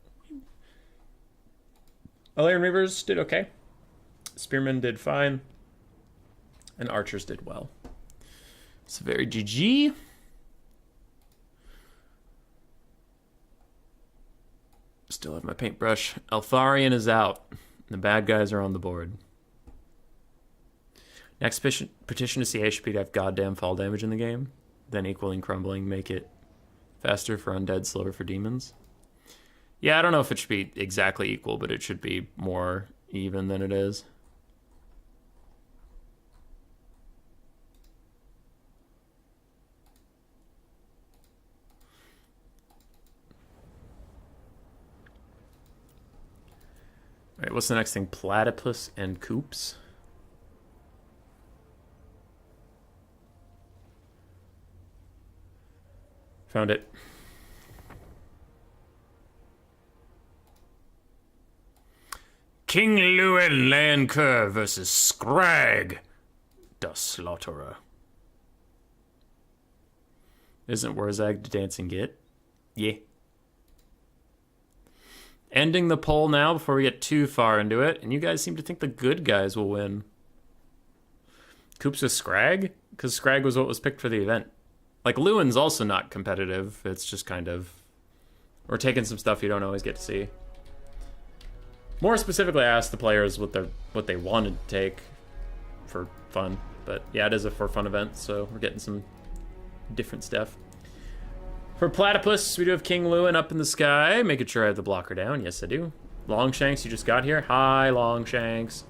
Alarian Reavers did okay. Spearmen did fine. And Archers did well. It's very GG. Still have my paintbrush. Eltharion is out. The bad guys are on the board. Next petition to see HP to have goddamn fall damage in the game. Then equaling crumbling, make it faster for undead, slower for demons. Yeah, I don't know if it should be exactly equal, but it should be more even than it is. All right, what's the next thing? Platypus and coops. Found it. King Lewin Lanker versus Scrag the Slaughterer. Isn't Wurzag the dancing git? Yeah. Ending the poll now before we get too far into it. And you guys seem to think the good guys will win. Coops with Scrag? Because Scrag was what was picked for the event. Like, Lewin's also not competitive. It's just kind of... We're taking some stuff you don't always get to see. More specifically, I asked the players what they wanted to take for fun. But yeah, it is a for fun event, so we're getting some different stuff. For Platypus, we do have King Lewin up in the sky. Making sure I have the blocker down. Yes, I do. Longshanks, you just got here. Hi, Longshanks.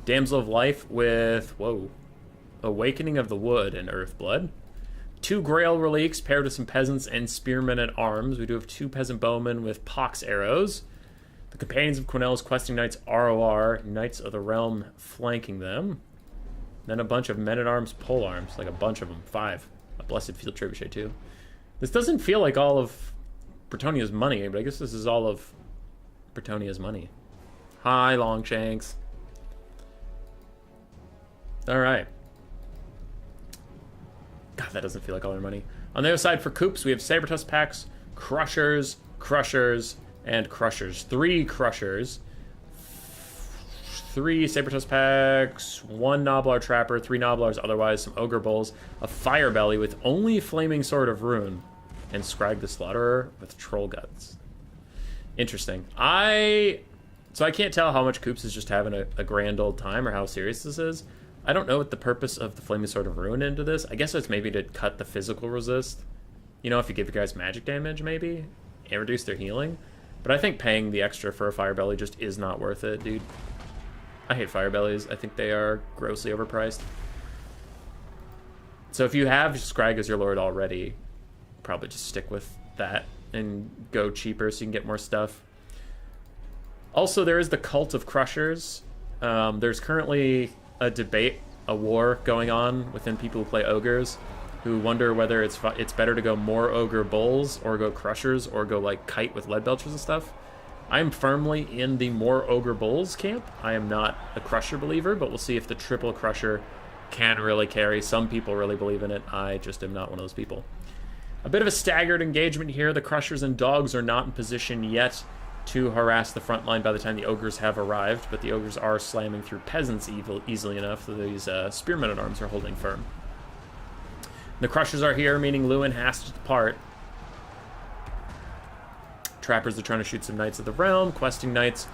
Damsel of Life with, whoa, Awakening of the Wood and Earthblood. 2 Grail Reliques paired with some peasants and spearmen at arms. We do have 2 peasant bowmen with pox arrows. The companions of Quenell's questing knights ROR, Knights of the Realm flanking them. Then a bunch of men-at-arms polearms, like a bunch of them, 5. A blessed field trebuchet too. This doesn't feel like all of Bretonnia's money, but I guess this is all of Bretonnia's money. Hi, Longshanks. Alright. God, that doesn't feel like all their money. On the other side for Coops, we have Sabertusk packs, Crushers, Crushers, and Crushers. 3 Crushers. 3 Sabertusk packs, 1 Noblar Trapper, 3 Noblars, otherwise some Ogre Bulls, a Fire Belly with only Flaming Sword of Rune, and Scrag the Slaughterer with Troll Guts. Interesting. So I can't tell how much Coops is just having a grand old time or how serious this is. I don't know what the purpose of the Flaming Sword of Rune into this. I guess it's maybe to cut the physical resist. You know, if you give your guys magic damage, maybe, and reduce their healing. But I think paying the extra for a Fire Belly just is not worth it, dude. I hate Fire Bellies. I think they are grossly overpriced. So if you have Scrag as your lord already, probably just stick with that and go cheaper so you can get more stuff. Also, there is the Cult of Crushers. There's currently a debate, a war going on within people who play Ogres, who wonder whether it's better to go more Ogre Bulls or go Crushers or go like Kite with Lead Belchers and stuff. I'm firmly in the more Ogre Bulls camp. I am not a Crusher believer, but we'll see if the triple Crusher can really carry. Some people really believe in it. I just am not one of those people. A bit of a staggered engagement here. The Crushers and Dogs are not in position yet to harass the front line by the time the Ogres have arrived, but the Ogres are slamming through Peasants easily enough that these Spearmen at Arms are holding firm. The Crushers are here, meaning Lewin has to depart. Trappers are trying to shoot some Knights of the Realm, questing Knights,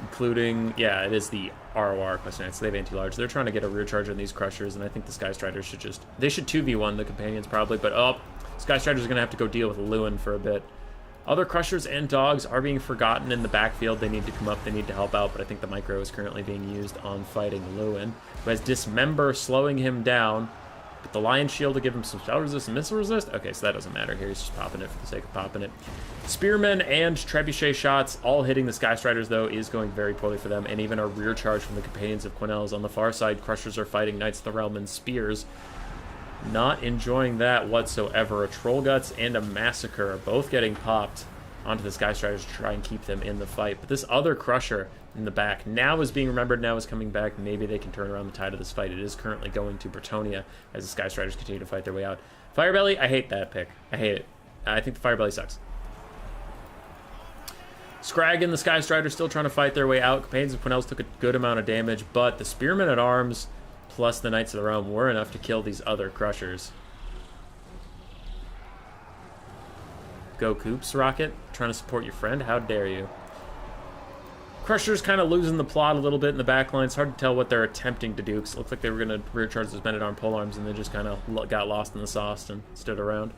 including, yeah, it is the ROR questing Knights. They have anti-large. They're trying to get a rear charge on these Crushers, and I think the Sky Striders should just, they should 2v1 the Companions probably, but Sky Striders are going to have to go deal with Lewin for a bit. Other Crushers and Dogs are being forgotten in the backfield. They need to come up, they need to help out, but I think the micro is currently being used on fighting Lewin, who has Dismember slowing him down. But the Lion Shield to give him some spell resist and missile resist? Okay, so that doesn't matter here. He's just popping it for the sake of popping it. Spearmen and Trebuchet shots, all hitting the Sky Striders, though, is going very poorly for them. And even a rear charge from the Companions of Quenell's. On the far side, Crushers are fighting Knights of the Realm and Spears. Not enjoying that whatsoever. A Troll Guts and a Massacre are both getting popped onto the Sky Striders to try and keep them in the fight. But this other Crusher in the back. Now is being remembered, now is coming back. Maybe they can turn around the tide of this fight. It is currently going to Bretonnia as the Sky Striders continue to fight their way out. Firebelly, I hate that pick. I hate it. I think the Firebelly sucks. Scrag and the Sky Striders still trying to fight their way out. Companions of Quinel's took a good amount of damage, but the Spearmen at Arms plus the Knights of the Realm were enough to kill these other Crushers. Go Coops, Rocket. Trying to support your friend. How dare you. Crushers kind of losing the plot a little bit in the back line. It's hard to tell what they're attempting to do, because it looks like they were going to rear charge those men-at-arm polearms, and they just kind of got lost in the sauce and stood around.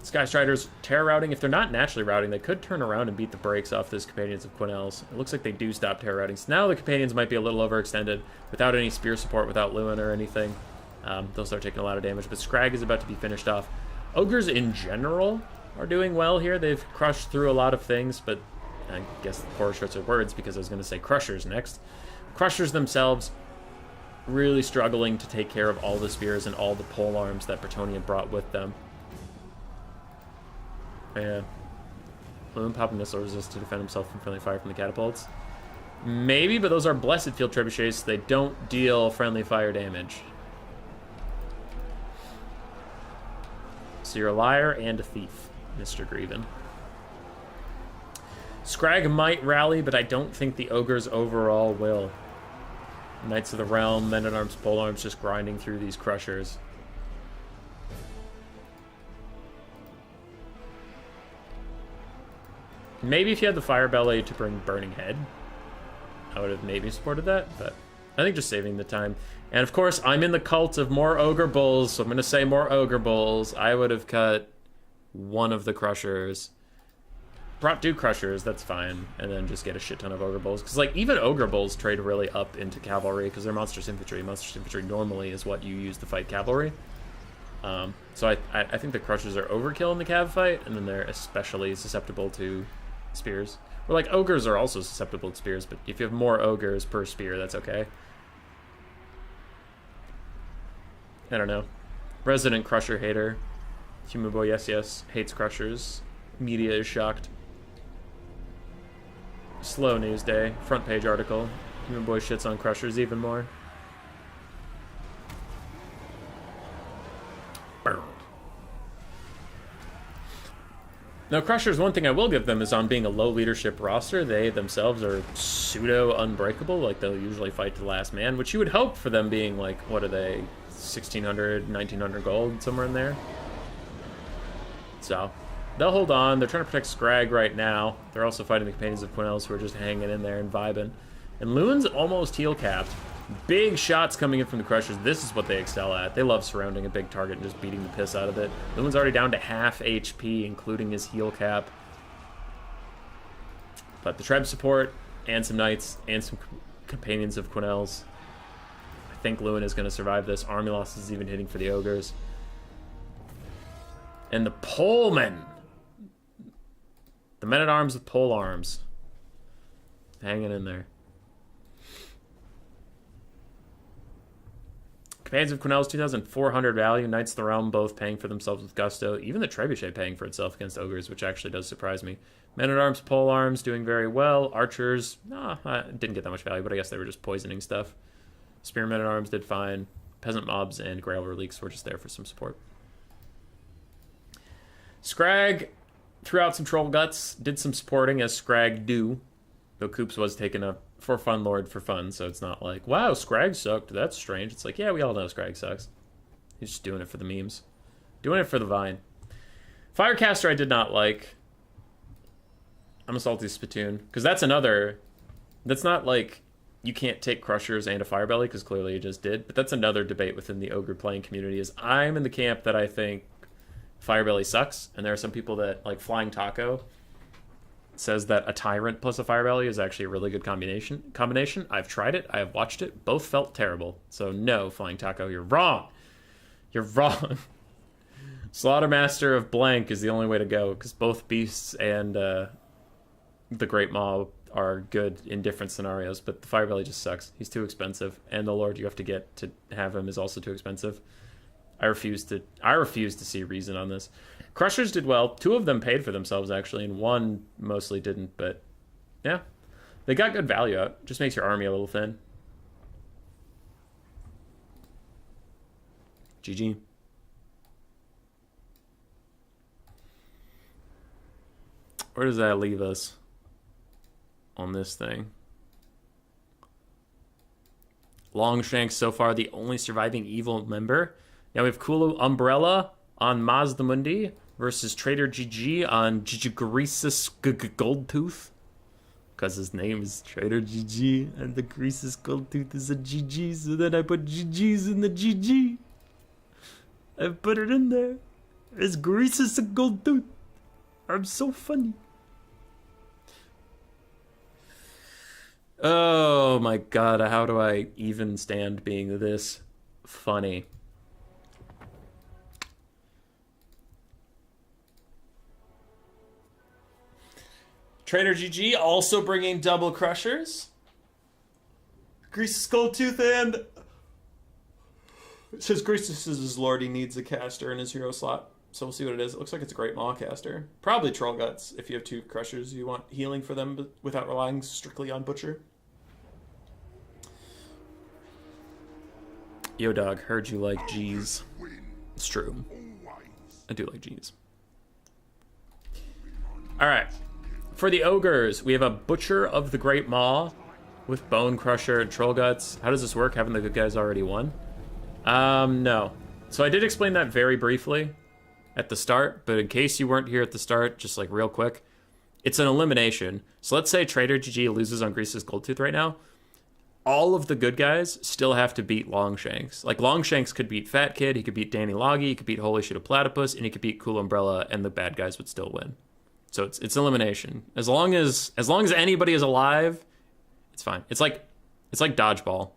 Sky Striders terror routing. If they're not naturally routing, they could turn around and beat the brakes off this Companions of Quinel's. It looks like they do stop terror routing. So now the Companions might be a little overextended, without any spear support, without Lewin or anything. They'll start taking a lot of damage, but Scrag is about to be finished off. Ogres in general are doing well here. They've crushed through a lot of things, but I guess the poor shorts are words, because I was going to say Crushers next. Crushers themselves really struggling to take care of all the spears and all the polearms that Bretonnia brought with them. Yeah. Lewin popping missile resist to defend himself from friendly fire from the catapults. Maybe, but those are Blessed Field Trebuchets, so they don't deal friendly fire damage. So you're a liar and a thief, Mr. Greaven. Scrag might rally, but I don't think the Ogres overall will. Knights of the Realm, Men-at-Arms, Polearms just grinding through these Crushers. Maybe if you had the Firebelly to bring Burning Head, I would have maybe supported that, but I think just saving the time. And of course, I'm in the cult of more Ogre Bulls, so I'm going to say more Ogre Bulls. I would have cut one of the Crushers. Brought 2 Crushers, that's fine, and then just get a shit ton of Ogre Bulls. Because, like, even Ogre Bulls trade really up into Cavalry, because they're Monstrous Infantry. Monstrous Infantry normally is what you use to fight Cavalry. So I think the Crushers are overkill in the Cav fight, and then they're especially susceptible to spears. Or, like, Ogres are also susceptible to spears, but if you have more Ogres per spear, that's okay. I don't know. Resident Crusher hater. Human Boy, yes, hates Crushers. Media is shocked. Slow news day. Front page article. Human Boy shits on Crushers even more. Burn. Now, Crushers, one thing I will give them is on being a low leadership roster, they themselves are pseudo-unbreakable. Like, they'll usually fight to the last man, which you would hope for them being, like, what are they, 1,600, 1,900 gold, somewhere in there. So, they'll hold on. They're trying to protect Scrag right now. They're also fighting the Companions of Quinel's, who are just hanging in there and vibing. And Lewin's almost heal capped. Big shots coming in from the Crushers. This is what they excel at. They love surrounding a big target and just beating the piss out of it. Lewin's already down to half HP, including his heal cap. But the Treb support, and some Knights, and some Companions of Quinel's. I think Lewin is going to survive this. Army loss is even hitting for the Ogres. And the Polemen. The Men-at-Arms with Polearms. Hanging in there. Companions of Quinel's 2,400 value. Knights of the Realm both paying for themselves with gusto. Even the Trebuchet paying for itself against Ogres, which actually does surprise me. Men-at-Arms, Polearms doing very well. Archers, didn't get that much value, but I guess they were just poisoning stuff. Spearmen at Arms did fine. Peasant Mobs and Grail Reliques were just there for some support. Scrag threw out some Troll Guts, did some supporting as Scrag do. Though Coops was taken up for Fun Lord for fun, so it's not like, wow, Scrag sucked. That's strange. It's like, yeah, we all know Scrag sucks. He's just doing it for the memes. Doing it for the Vine. Firecaster I did not like. I'm a salty spittoon. Because that's another... That's not like you can't take Crushers and a Firebelly, because clearly you just did. But that's another debate within the Ogre playing community, is I'm in the camp that I think Firebelly sucks, and there are some people that, like Flying Taco, says that a Tyrant plus a Firebelly is actually a really good combination. I've tried it. I have watched it. Both felt terrible. So no, Flying Taco, you're wrong. You're wrong. Slaughtermaster of Blank is the only way to go, because both Beasts and the Great Maw are good in different scenarios, but the Firebelly just sucks. He's too expensive, and the Lord you have to get to have him is also too expensive. I refuse to see reason on this. Crushers did well. 2 of them paid for themselves, actually, and 1 mostly didn't, but yeah. They got good value out. Just makes your army a little thin. GG. Where does that leave us on this thing? Longshanks so far the only surviving evil member. Now we have Kulu Umbrella on Mazdamundi versus Trader GG on Greasus Goldtooth. Because his name is Trader GG and the Greasus Goldtooth is a GG, so then I put GG's in the GG. I put it in there. It's Greasus Goldtooth. I'm so funny. Oh my god, how do I even stand being this funny? Trader GG also bringing double crushers. Greasus Goldtooth and... It says Greasus is his lord, he needs a caster in his hero slot. So we'll see what it is. It looks like it's a Great Maw caster. Probably Troll Guts. If you have 2 crushers, you want healing for them but without relying strictly on Butcher. Yo, dog, heard you like G's. It's true. I do like G's. Alright. For the Ogres, we have a Butcher of the Great Maw with Bone Crusher and Troll Guts. How does this work? Haven't the good guys already won? No. So I did explain that very briefly at the start, but in case you weren't here at the start, just like real quick, it's an elimination. So let's say Trader GG loses on Greasus Goldtooth right now. All of the good guys still have to beat Longshanks. Like, Longshanks could beat Fat Kid, he could beat Danny Loggy, he could beat Holy Shit of Platypus, and he could beat Cool Umbrella, and the bad guys would still win. So it's elimination. As long as anybody is alive, it's fine. It's like dodgeball.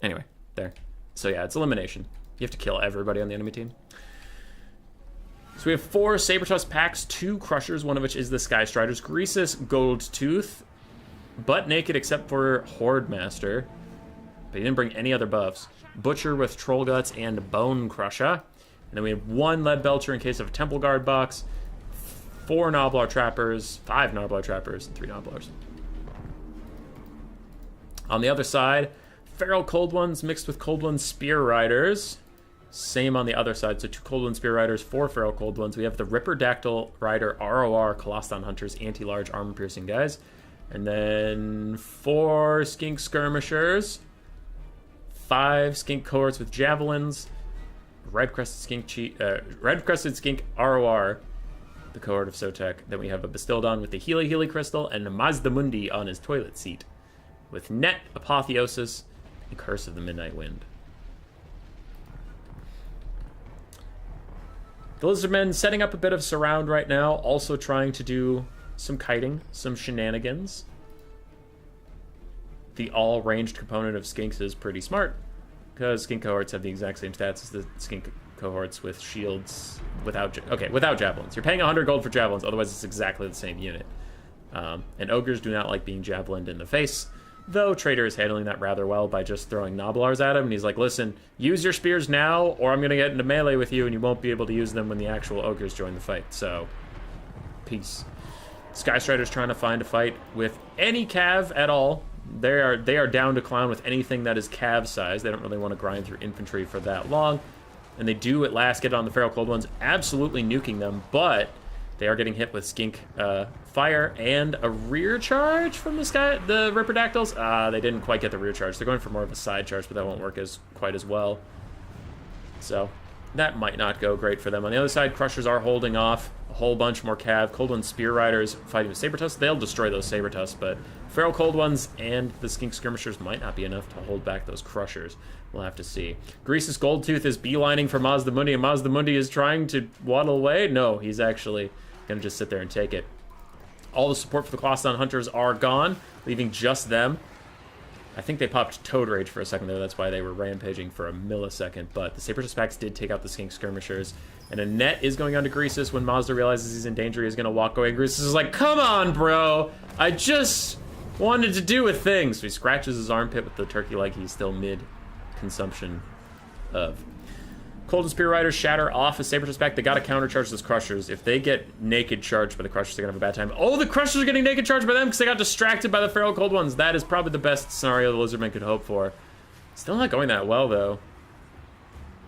Anyway, there. So yeah, it's elimination. You have to kill everybody on the enemy team. So we have 4 Saber-Tusk packs, 2 Crushers, one of which is the Sky Striders. Greasus Goldtooth, butt naked except for Horde Master, but he didn't bring any other buffs. Butcher with Troll Guts and Bone Crusher. And then we have 1 Lead Belcher in case of a Temple Guard box, 4 Gnoblar Trappers, 5 Gnoblar Trappers, and 3 Gnoblars. On the other side, Feral Cold Ones mixed with Cold One Spear Riders. Same on the other side, so 2 Cold One Spear Riders, 4 Feral Cold Ones. We have the Ripperdactyl Rider ROR Coloston Hunters, anti-large armor-piercing guys. And then 4 Skink Skirmishers, 5 Skink Cohorts with Javelins, Red-Crested Skink ROR, the cohort of Sotek. Then we have a Bastildon with the Healy Crystal, and a Mazdamundi on his toilet seat, with Net, Apotheosis, and Curse of the Midnight Wind. The Lizardmen setting up a bit of surround right now, also trying to do some kiting, some shenanigans. The all-ranged component of Skinks is pretty smart, because Skink cohorts have the exact same stats as the Skink cohorts with shields without javelins. You're paying 100 gold for javelins, otherwise it's exactly the same unit. And Ogres do not like being javelined in the face, though Trader is handling that rather well by just throwing Gnoblars at him, and he's like, listen, use your spears now, or I'm going to get into melee with you, and you won't be able to use them when the actual Ogres join the fight, so peace. Sky Strider's trying to find a fight with any cav at all. They are down to clown with anything that is cav size. They don't really want to grind through infantry for that long. And they do at last get on the Feral Cold Ones, absolutely nuking them, but they are getting hit with Skink Fire and a rear charge from the Ripperdactyls. They didn't quite get the rear charge. They're going for more of a side charge, but that won't work quite as well. So that might not go great for them. On the other side, Crushers are holding off a whole bunch more cav. Cold One Spear Riders fighting with Saber-Tusks. They'll destroy those Saber-Tusks, but Feral Cold Ones and the Skink Skirmishers might not be enough to hold back those Crushers. We'll have to see. Greasus Goldtooth is beelining for Mazdamundi, and Mazdamundi is trying to waddle away. No, he's actually going to just sit there and take it. All the support for the Coloston Hunters are gone, leaving just them. I think they popped Toad Rage for a second there. That's why they were rampaging for a millisecond. But the Saber-Tusk packs did take out the Skink Skirmishers. And a net is going on to Greasus. When Mazda realizes he's in danger, he's going to walk away. Greasus is like, come on, bro. I just wanted to do a thing. So he scratches his armpit with the turkey leg he's still mid-consumption of. Cold and Spear Riders shatter off a Sabertooth back. They gotta countercharge those Crushers. If they get naked charged by the Crushers, they're gonna have a bad time. Oh, the Crushers are getting naked charged by them because they got distracted by the Feral Cold Ones. That is probably the best scenario the Lizardmen could hope for. Still not going that well, though.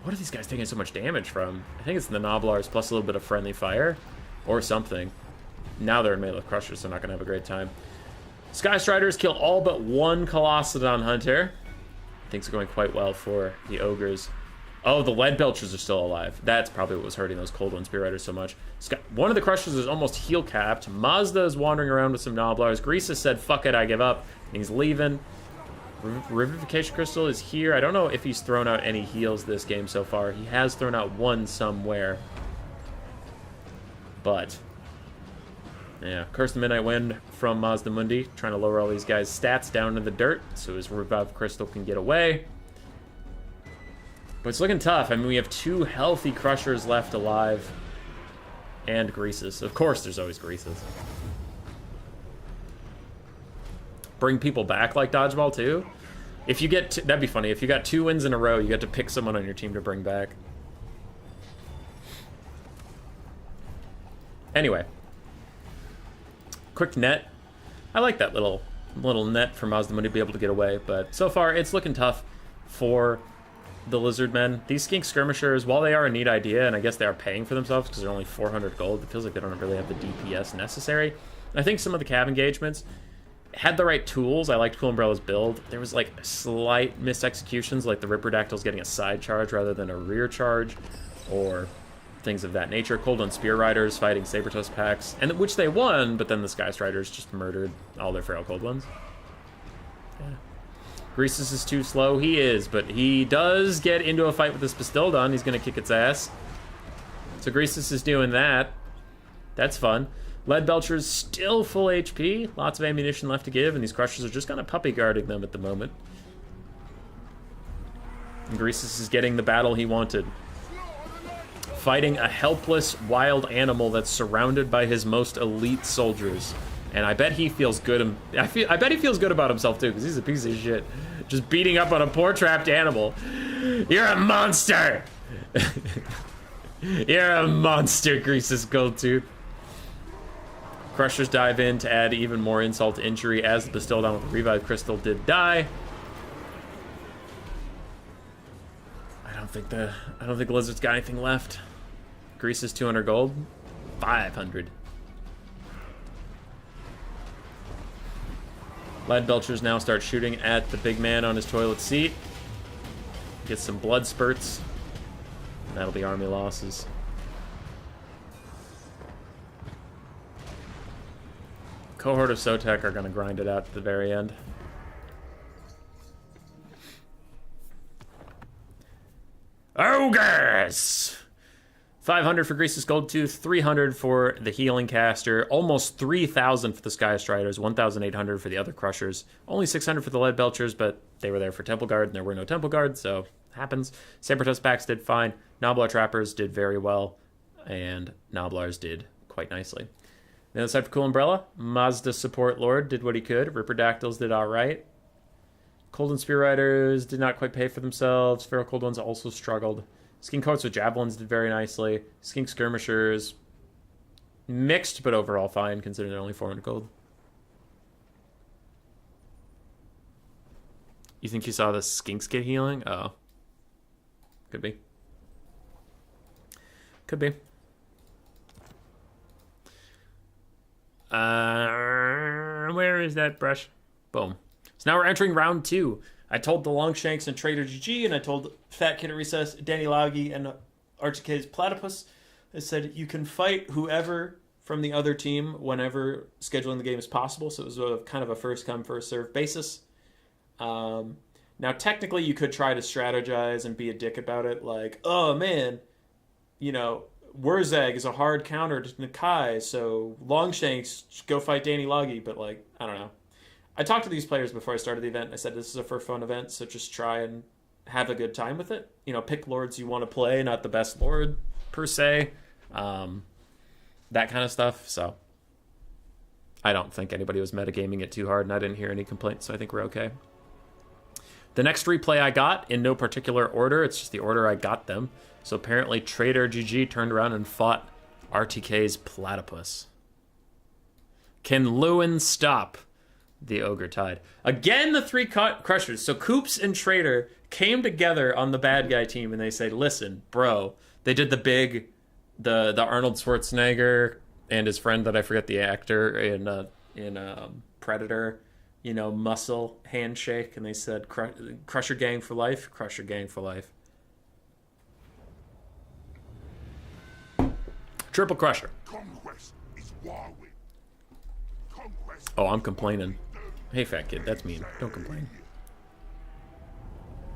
What are these guys taking so much damage from? I think it's the Noblars plus a little bit of friendly fire or something. Now they're in melee with Crushers, so they're not gonna have a great time. Sky Striders kill all but one Colossodon Hunter. Things are going quite well for the Ogres. Oh, the Lead Belchers are still alive. That's probably what was hurting those Cold One Spear Riders so much. One of the Crushers is almost heal capped. Mazda is wandering around with some Noblars. Greasus said, fuck it, I give up. And he's leaving. Revivification Crystal is here. I don't know if he's thrown out any heals this game so far. He has thrown out one somewhere. But, yeah. Curse the Midnight Wind from Mazda Mundi. Trying to lower all these guys' stats down to the dirt so his Revive Crystal can get away. But it's looking tough. I mean, we have two healthy Crushers left alive. And Greasus. Of course, there's always Greasus. Bring people back like Dodgeball, too? If you get... that'd be funny. If you got 2 wins in a row, you get to pick someone on your team to bring back. Anyway. Quick net. I like that little net for Mazdamun to be able to get away. But so far, it's looking tough for the Lizardmen. These Skink Skirmishers, while they are a neat idea, and I guess they are paying for themselves because they're only 400 gold, it feels like they don't really have the DPS necessary. I think some of the cav engagements had the right tools. I liked Cool Umbrella's build. There was like slight missed executions, like the Ripperdactyls getting a side charge rather than a rear charge, or things of that nature. Cold One Spear Riders fighting Sabertooth packs, and which they won, but then the Sky Striders just murdered all their Feral Cold Ones. Yeah. Greasus is too slow. He is, but he does get into a fight with this Bastildon. He's going to kick its ass. So Greasus is doing that. That's fun. Lead Belcher's still full HP. Lots of ammunition left to give, and these Crushers are just kind of puppy guarding them at the moment. And Greasus is getting the battle he wanted. Fighting a helpless wild animal that's surrounded by his most elite soldiers. And I bet he feels good. I bet he feels good about himself too, because he's a piece of shit. Just beating up on a poor trapped animal. You're a monster! You're a monster, Greasus Goldtooth. Crushers dive in to add even more insult to injury as the Bastildon with the Revive Crystal did die. I don't think the Lizard's got anything left. Greasus 200 gold. 500. Lead Belchers now start shooting at the big man on his toilet seat. Get some blood spurts. And that'll be army losses. Cohort of Sotek are going to grind it out at the very end. Ogres! 500 for Greasus Goldtooth, 300 for the Healing Caster, almost 3,000 for the Sky Striders, 1,800 for the other Crushers, only 600 for the Lead Belchers, but they were there for Temple Guard, and there were no Temple Guards, so happens. Sabertooth packs did fine, Noblar Trappers did very well, and Noblars did quite nicely. The other side for Cool Umbrella, Mazda Support Lord did what he could, Ripperdactyls did alright. Cold and Spear Riders did not quite pay for themselves, Feral Cold Ones also struggled. Skink Coats with Javelins did very nicely. Skink Skirmishers, mixed, but overall fine, considering they're only 400 gold. You think you saw the Skinks get healing? Oh. Could be. Could be. Where is that brush? Boom. So now we're entering round 2. I told the Longshanks and Trader GG, and I told Fat Kid at Recess, Danny Loggy, and Archicades Platypus. I said, you can fight whoever from the other team whenever scheduling the game is possible. So it was kind of a first-come, first-served basis. Now, technically, you could try to strategize and be a dick about it. Like, oh, man, you know, Wurzag is a hard counter to Nakai, so Longshanks, go fight Danny Loggy. But, like, I don't know. I talked to these players before I started the event, and I said this is a for fun event, so just try and have a good time with it. You know, pick lords you want to play, not the best lord, per se. That kind of stuff, so I don't think anybody was metagaming it too hard, and I didn't hear any complaints, so I think we're okay. The next replay I got, in no particular order, it's just the order I got them. So apparently Trader GG turned around and fought RTK's Platypus. Can Lewin stop the Ogretide? Again, the three Crushers. So Coops and Trader came together on the bad guy team, and they say, listen, bro, they did the Arnold Schwarzenegger and his friend that I forget the actor in Predator, you know, muscle handshake, and they said, Crusher gang for life, Crusher gang for life. Triple Crusher. Oh, I'm complaining. Hey, fat kid, that's mean. Don't complain.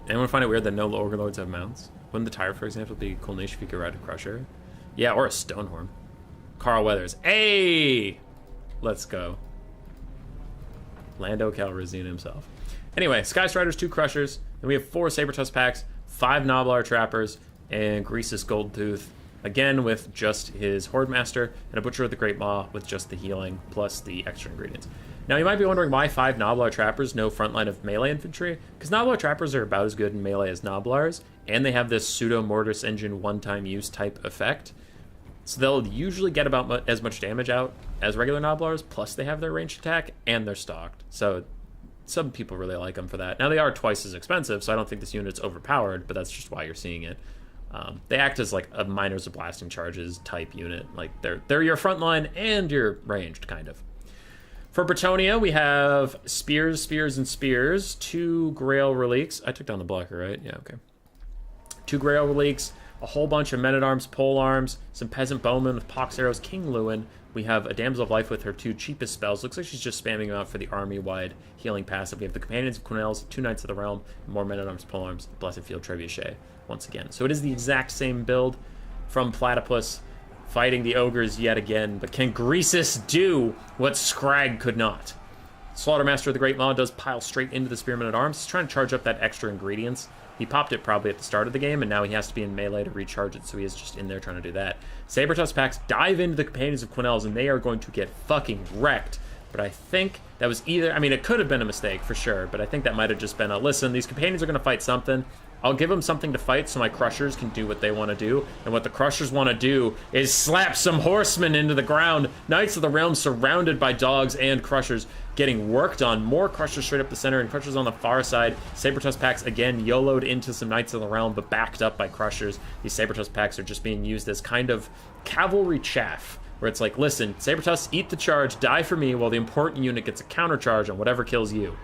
Anyone find it weird that no Overlords have mounts? Wouldn't the Tire, for example, be a cool niche if you could ride a Crusher? Yeah, or a Stonehorn. Carl Weathers. Hey! Let's go. Lando Calrissian himself. Anyway, Sky Striders, 2 Crushers. Then we have 4 Saber-Tusk packs, 5 Noblar Trappers, and Greasus Goldtooth. Again, with just his Horde Master, and a Butcher of the Great Maw with just the healing, plus the extra ingredients. Now, you might be wondering why 5 Noblar Trappers, no frontline of melee infantry, because Noblar Trappers are about as good in melee as Noblars, and they have this pseudo-Mortis Engine one-time use type effect. So they'll usually get about as much damage out as regular Noblars, plus they have their ranged attack, and they're stocked. So some people really like them for that. Now, they are twice as expensive, so I don't think this unit's overpowered, but that's just why you're seeing it. They act as like a Miners of Blasting Charges type unit. Like they're your frontline and your ranged, kind of. For Bretonnia, we have Spears, Spears, and Spears. 2 Grail Reliques. I took down the blocker, right? Yeah, okay. 2 Grail Reliques, a whole bunch of Men-at-Arms, Polearms, some Peasant Bowmen with Pox Arrows, King Lewin. We have a Damsel of Life with her 2 cheapest spells. Looks like she's just spamming them out for the army-wide healing passive. We have the Companions of Quenelles, 2 Knights of the Realm, more Men-at-Arms, Polearms, Blessed Field Trebuchet once again. So it is the exact same build from Platypus, fighting the Ogres yet again. But can Greasus do what Scrag could not? Slaughtermaster of the Great Maw does pile straight into the Spearmen-at-Arms. He's trying to charge up that extra ingredients. He popped it probably at the start of the game, and now he has to be in melee to recharge it, so he is just in there trying to do that. Saber-Tusk packs dive into the Companions of Quenelles, and they are going to get fucking wrecked. But I think that was either... I mean, it could have been a mistake, for sure, but I think that might have just been a, listen, these Companions are going to fight something. I'll give them something to fight so my Crushers can do what they want to do. And what the Crushers want to do is slap some horsemen into the ground. Knights of the Realm surrounded by dogs and Crushers getting worked on. More Crushers straight up the center and Crushers on the far side. Saber-Tusk packs again YOLO'd into some Knights of the Realm but backed up by Crushers. These Saber-Tusk packs are just being used as kind of cavalry chaff, where it's like, listen, Saber-Tusks eat the charge, die for me, while the important unit gets a counter charge on whatever kills you.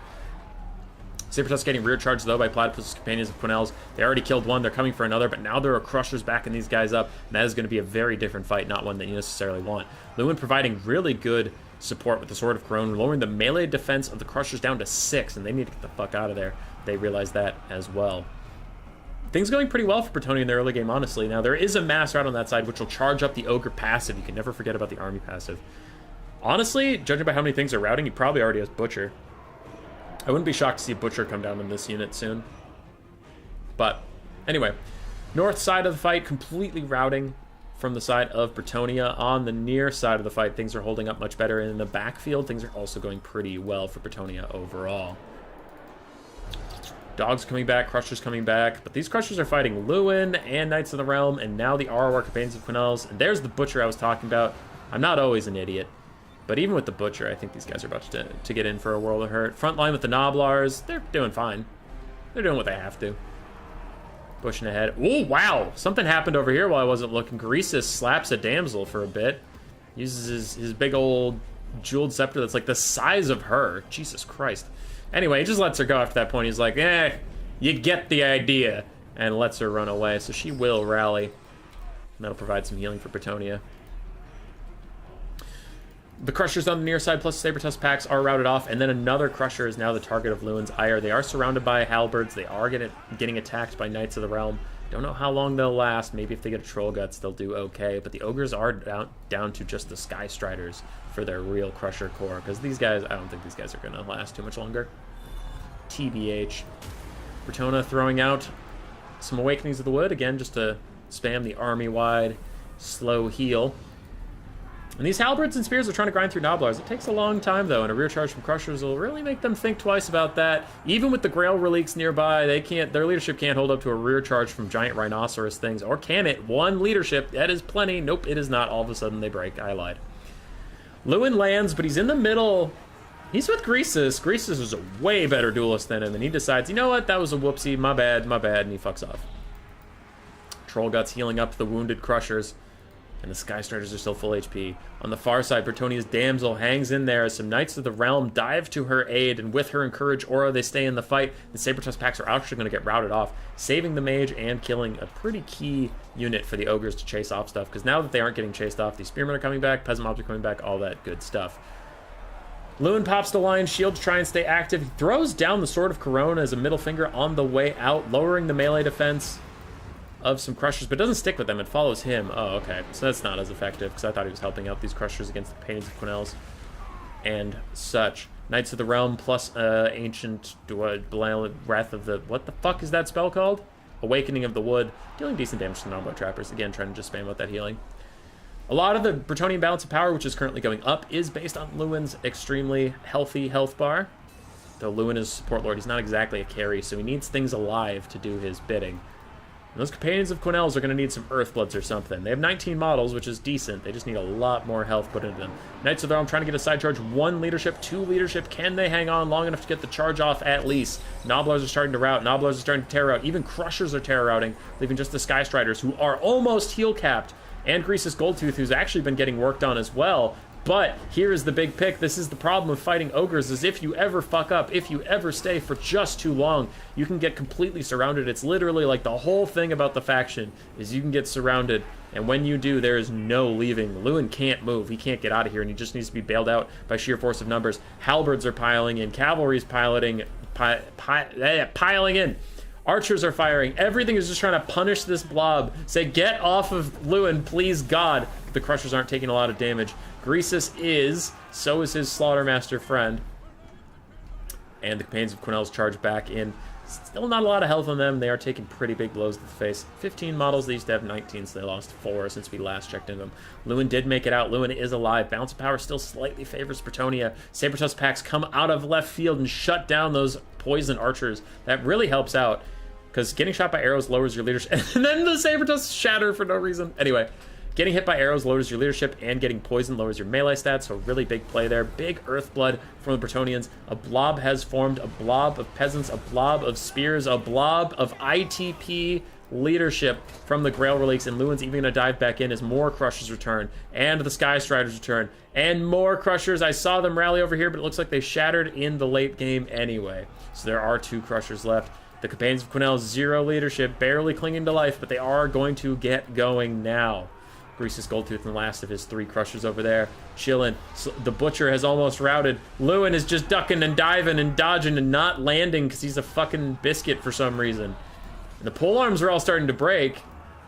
Saber-Tusk getting rear charged, though, by Platypus' Companions of Quenelles. They already killed one. They're coming for another, but now there are Crushers backing these guys up, and that is going to be a very different fight, not one that you necessarily want. Lewin providing really good support with the Sword of Crone, lowering the melee defense of the Crushers down to 6, and they need to get the fuck out of there. They realize that as well. Things going pretty well for Bretonnia in the early game, honestly. Now, there is a mass route on that side, which will charge up the Ogre passive. You can never forget about the army passive. Honestly, judging by how many things are routing, he probably already has Butcher. I wouldn't be shocked to see Butcher come down in this unit soon. But, anyway. North side of the fight, completely routing from the side of Bretonnia. On the near side of the fight, things are holding up much better. And in the backfield, things are also going pretty well for Bretonnia overall. Dogs coming back, Crushers coming back. But these Crushers are fighting Lewin and Knights of the Realm, and now the RR Companions of Quenelles. And there's the Butcher I was talking about. I'm not always an idiot. But even with the Butcher, I think these guys are about to get in for a world of hurt. Front line with the Noblars, they're doing fine. They're doing what they have to. Pushing ahead. Oh, wow! Something happened over here while I wasn't looking. Greasus slaps a damsel for a bit. Uses his big old jeweled scepter that's like the size of her. Jesus Christ. Anyway, he just lets her go after that point. He's like, you get the idea. And lets her run away. So she will rally. And that'll provide some healing for Bretonnia. The Crushers on the near side plus Saber-Tusk packs are routed off, and then another Crusher is now the target of Lewin's ire. They are surrounded by halberds. They are getting attacked by Knights of the Realm. Don't know how long they'll last. Maybe if they get a Troll Guts, they'll do okay. But the Ogres are down to just the Sky Striders for their real Crusher core, because these guys, I don't think these guys are going to last too much longer. TBH. Bretonnia throwing out some Awakenings of the Wood, again, just to spam the army-wide slow heal. And these halberds and spears are trying to grind through Noblars. It takes a long time, though, and a rear charge from Crushers will really make them think twice about that. Even with the Grail Reliques nearby, their leadership can't hold up to a rear charge from giant rhinoceros things. Or can it? One leadership, that is plenty. Nope, it is not. All of a sudden they break. I lied. Lewin lands, but he's in the middle. He's with Greasus. Greasus is a way better duelist than him, and he decides, you know what, that was a whoopsie, my bad, and he fucks off. Troll Guts healing up the wounded Crushers. And the Sky Striders are still full HP. On the far side, Bretonnia's Damsel hangs in there as some Knights of the Realm dive to her aid, and with her encourage aura, they stay in the fight. The Saber-Tusk packs are actually going to get routed off, saving the mage and killing a pretty key unit for the Ogres to chase off stuff, because now that they aren't getting chased off, the Spearmen are coming back, Peasant Mobs are coming back, all that good stuff. Lewin pops the Lion's Shield to try and stay active. He throws down the Sword of Corona as a middle finger on the way out, lowering the melee defense of some Crushers, but doesn't stick with them. It follows him. Oh, okay. So that's not as effective, because I thought he was helping out these Crushers against the Paintings of Quenelles and such. Knights of the Realm plus Ancient Wrath of the... What the fuck is that spell called? Awakening of the Wood. Dealing decent damage to the Noble Trappers. Again, trying to just spam out that healing. A lot of the Bretonnian balance of power, which is currently going up, is based on Lewin's extremely healthy health bar. Though Lewin is a support lord, he's not exactly a carry, so he needs things alive to do his bidding. And those Companions of Quenelles are going to need some Earthbloods or something. They have 19 models, which is decent. They just need a lot more health put into them. Knights of the Realm trying to get a side charge. 1 leadership, 2 leadership. Can they hang on long enough to get the charge off at least? Noblars are starting to rout. Noblars are starting to terror out. Even Crushers are terror routing, leaving just the Sky Striders, who are almost heal capped. And Greasus Goldtooth, who's actually been getting worked on as well. But here is the big pick. This is the problem of fighting Ogres, is if you ever fuck up, if you ever stay for just too long, you can get completely surrounded. It's literally like the whole thing about the faction is you can get surrounded, and when you do, there is no leaving. Lewin can't move. He can't get out of here, and he just needs to be bailed out by sheer force of numbers. Halberds are piling in. Cavalry's piling in. Archers are firing. Everything is just trying to punish this blob. Say, get off of Lewin, please God. The Crushers aren't taking a lot of damage. Greasus is, so is his Slaughtermaster friend. And the Companions of Quenelles charge back in. Still not a lot of health on them. They are taking pretty big blows to the face. 15 models, they used to have 19, so they lost 4 since we last checked into them. Lewin did make it out. Lewin is alive. Bounce of Power still slightly favors Bretonnia. Saber-Tusk packs come out of left field and shut down those poison archers. That really helps out, because getting shot by arrows lowers your leadership. And then the Saber-Tusk shatter for no reason. Anyway. Getting hit by arrows lowers your leadership, and getting poison lowers your melee stats, so really big play there. Big Earthblood from the Bretonnians. A blob has formed, a blob of peasants, a blob of spears, a blob of ITP leadership from the Grail Reliques, and Lewin's even going to dive back in as more Crushers return, and the Sky Striders return, and more Crushers. I saw them rally over here, but it looks like they shattered in the late game anyway. So there are 2 Crushers left. The Companions of Quenelles, 0 leadership, barely clinging to life, but they are going to get going now. Greasus Goldtooth and the last of his 3 Crushers over there, chilling. So the Butcher has almost routed. Lewin is just ducking and diving and dodging and not landing because he's a fucking biscuit for some reason. And the pole arms are all starting to break.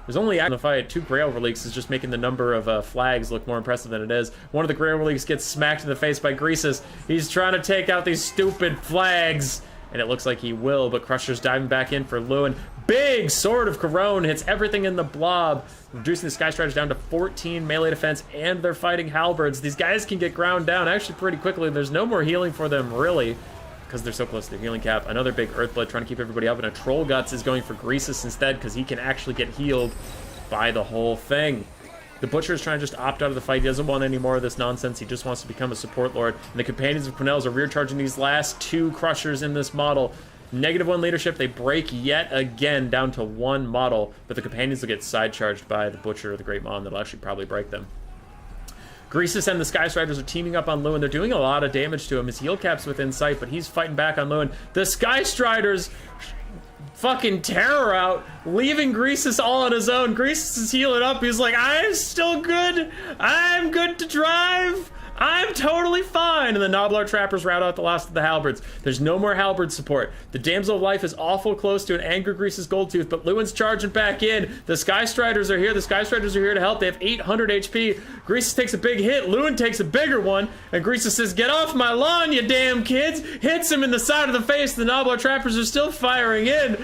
There's only in the fight. 2 Grail Reliques is just making the number of flags look more impressive than it is. One of the Grail Reliques gets smacked in the face by Greasus. He's trying to take out these stupid flags, and it looks like he will, but Crusher's diving back in for Lewin. Big Sword of Corone hits everything in the blob, reducing the Sky Striders down to 14 melee defense, and they're fighting halberds. These guys can get ground down actually pretty quickly. There's no more healing for them, really, because they're so close to the healing cap. Another big Earthblood trying to keep everybody up, and a Troll Guts is going for Greasus instead, because he can actually get healed by the whole thing. The Butcher is trying to just opt out of the fight. He doesn't want any more of this nonsense. He just wants to become a support lord. And the Companions of Quenelles are rear charging these last 2 Crushers in this model. -1 leadership. They break yet again down to 1 model, but the Companions will get side charged by the Butcher or the Great Mon. That'll actually probably break them. Greasus and the Sky Striders are teaming up on Lewin. They're doing a lot of damage to him. His heal cap's within sight, but he's fighting back on Lewin. The Sky Striders fucking terror out, leaving Greasus all on his own. Greasus is healing up. He's like, I'm still good. I'm good to drive. I'm totally fine. And the Nobblar Trappers rout out the last of the halberds. There's no more halberd support. The Damsel of Life is awful close to an angry Greasus Goldtooth, but Lewin's charging back in. The Sky Striders are here. The Sky Striders are here to help. They have 800 HP. Greasus takes a big hit. Lewin takes a bigger one. And Greasus says, get off my lawn, you damn kids. Hits him in the side of the face. The Nobblar Trappers are still firing in.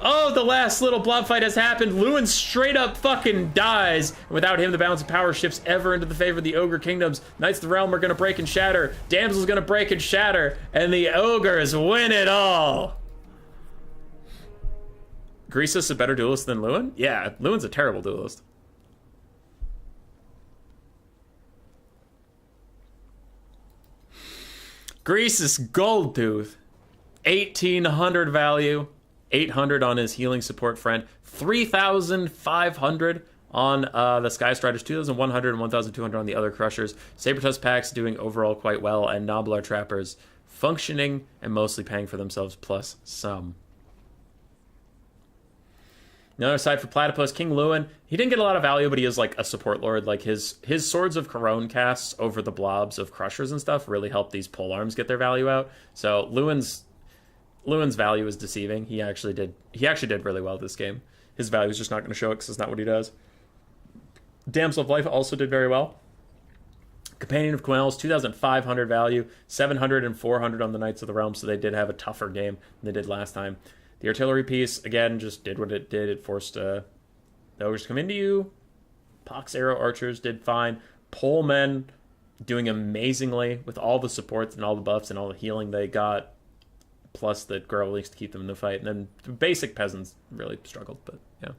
Oh, the last little blob fight has happened. Lewin straight up fucking dies. And without him, the balance of power shifts ever into the favor of the Ogre Kingdoms. Knights of the Realm are going to break and shatter. Damsel's going to break and shatter. And the Ogres win it all. Greasus a better duelist than Lewin? Yeah, Lewin's a terrible duelist. Greasus Goldtooth. 1,800 value. 800 on his healing support friend. 3,500 on the Sky Striders. 2,100 and 1,200 on the other Crushers. Sabertusk packs doing overall quite well. And Noblar Trappers functioning and mostly paying for themselves plus some. The other side for Platypus, King Lewin, he didn't get a lot of value, but he is like a support lord. Like his Swords of Corone casts over the blobs of Crushers and stuff really help these polearms get their value out. So Lewin's value is deceiving. He actually did really well this game. His value is just not going to show it because it's not what he does. Damsel of Life also did very well. Companion of Quails, 2,500 value, 700 and 400 on the Knights of the Realm, so they did have a tougher game than they did last time. The artillery piece, again, just did what it did. It forced the Ogres to come into you. Pox Arrow Archers did fine. Polemen doing amazingly with all the supports and all the buffs and all the healing they got, plus the Girl Leaks to keep them in the fight. And then the basic peasants really struggled, but yeah.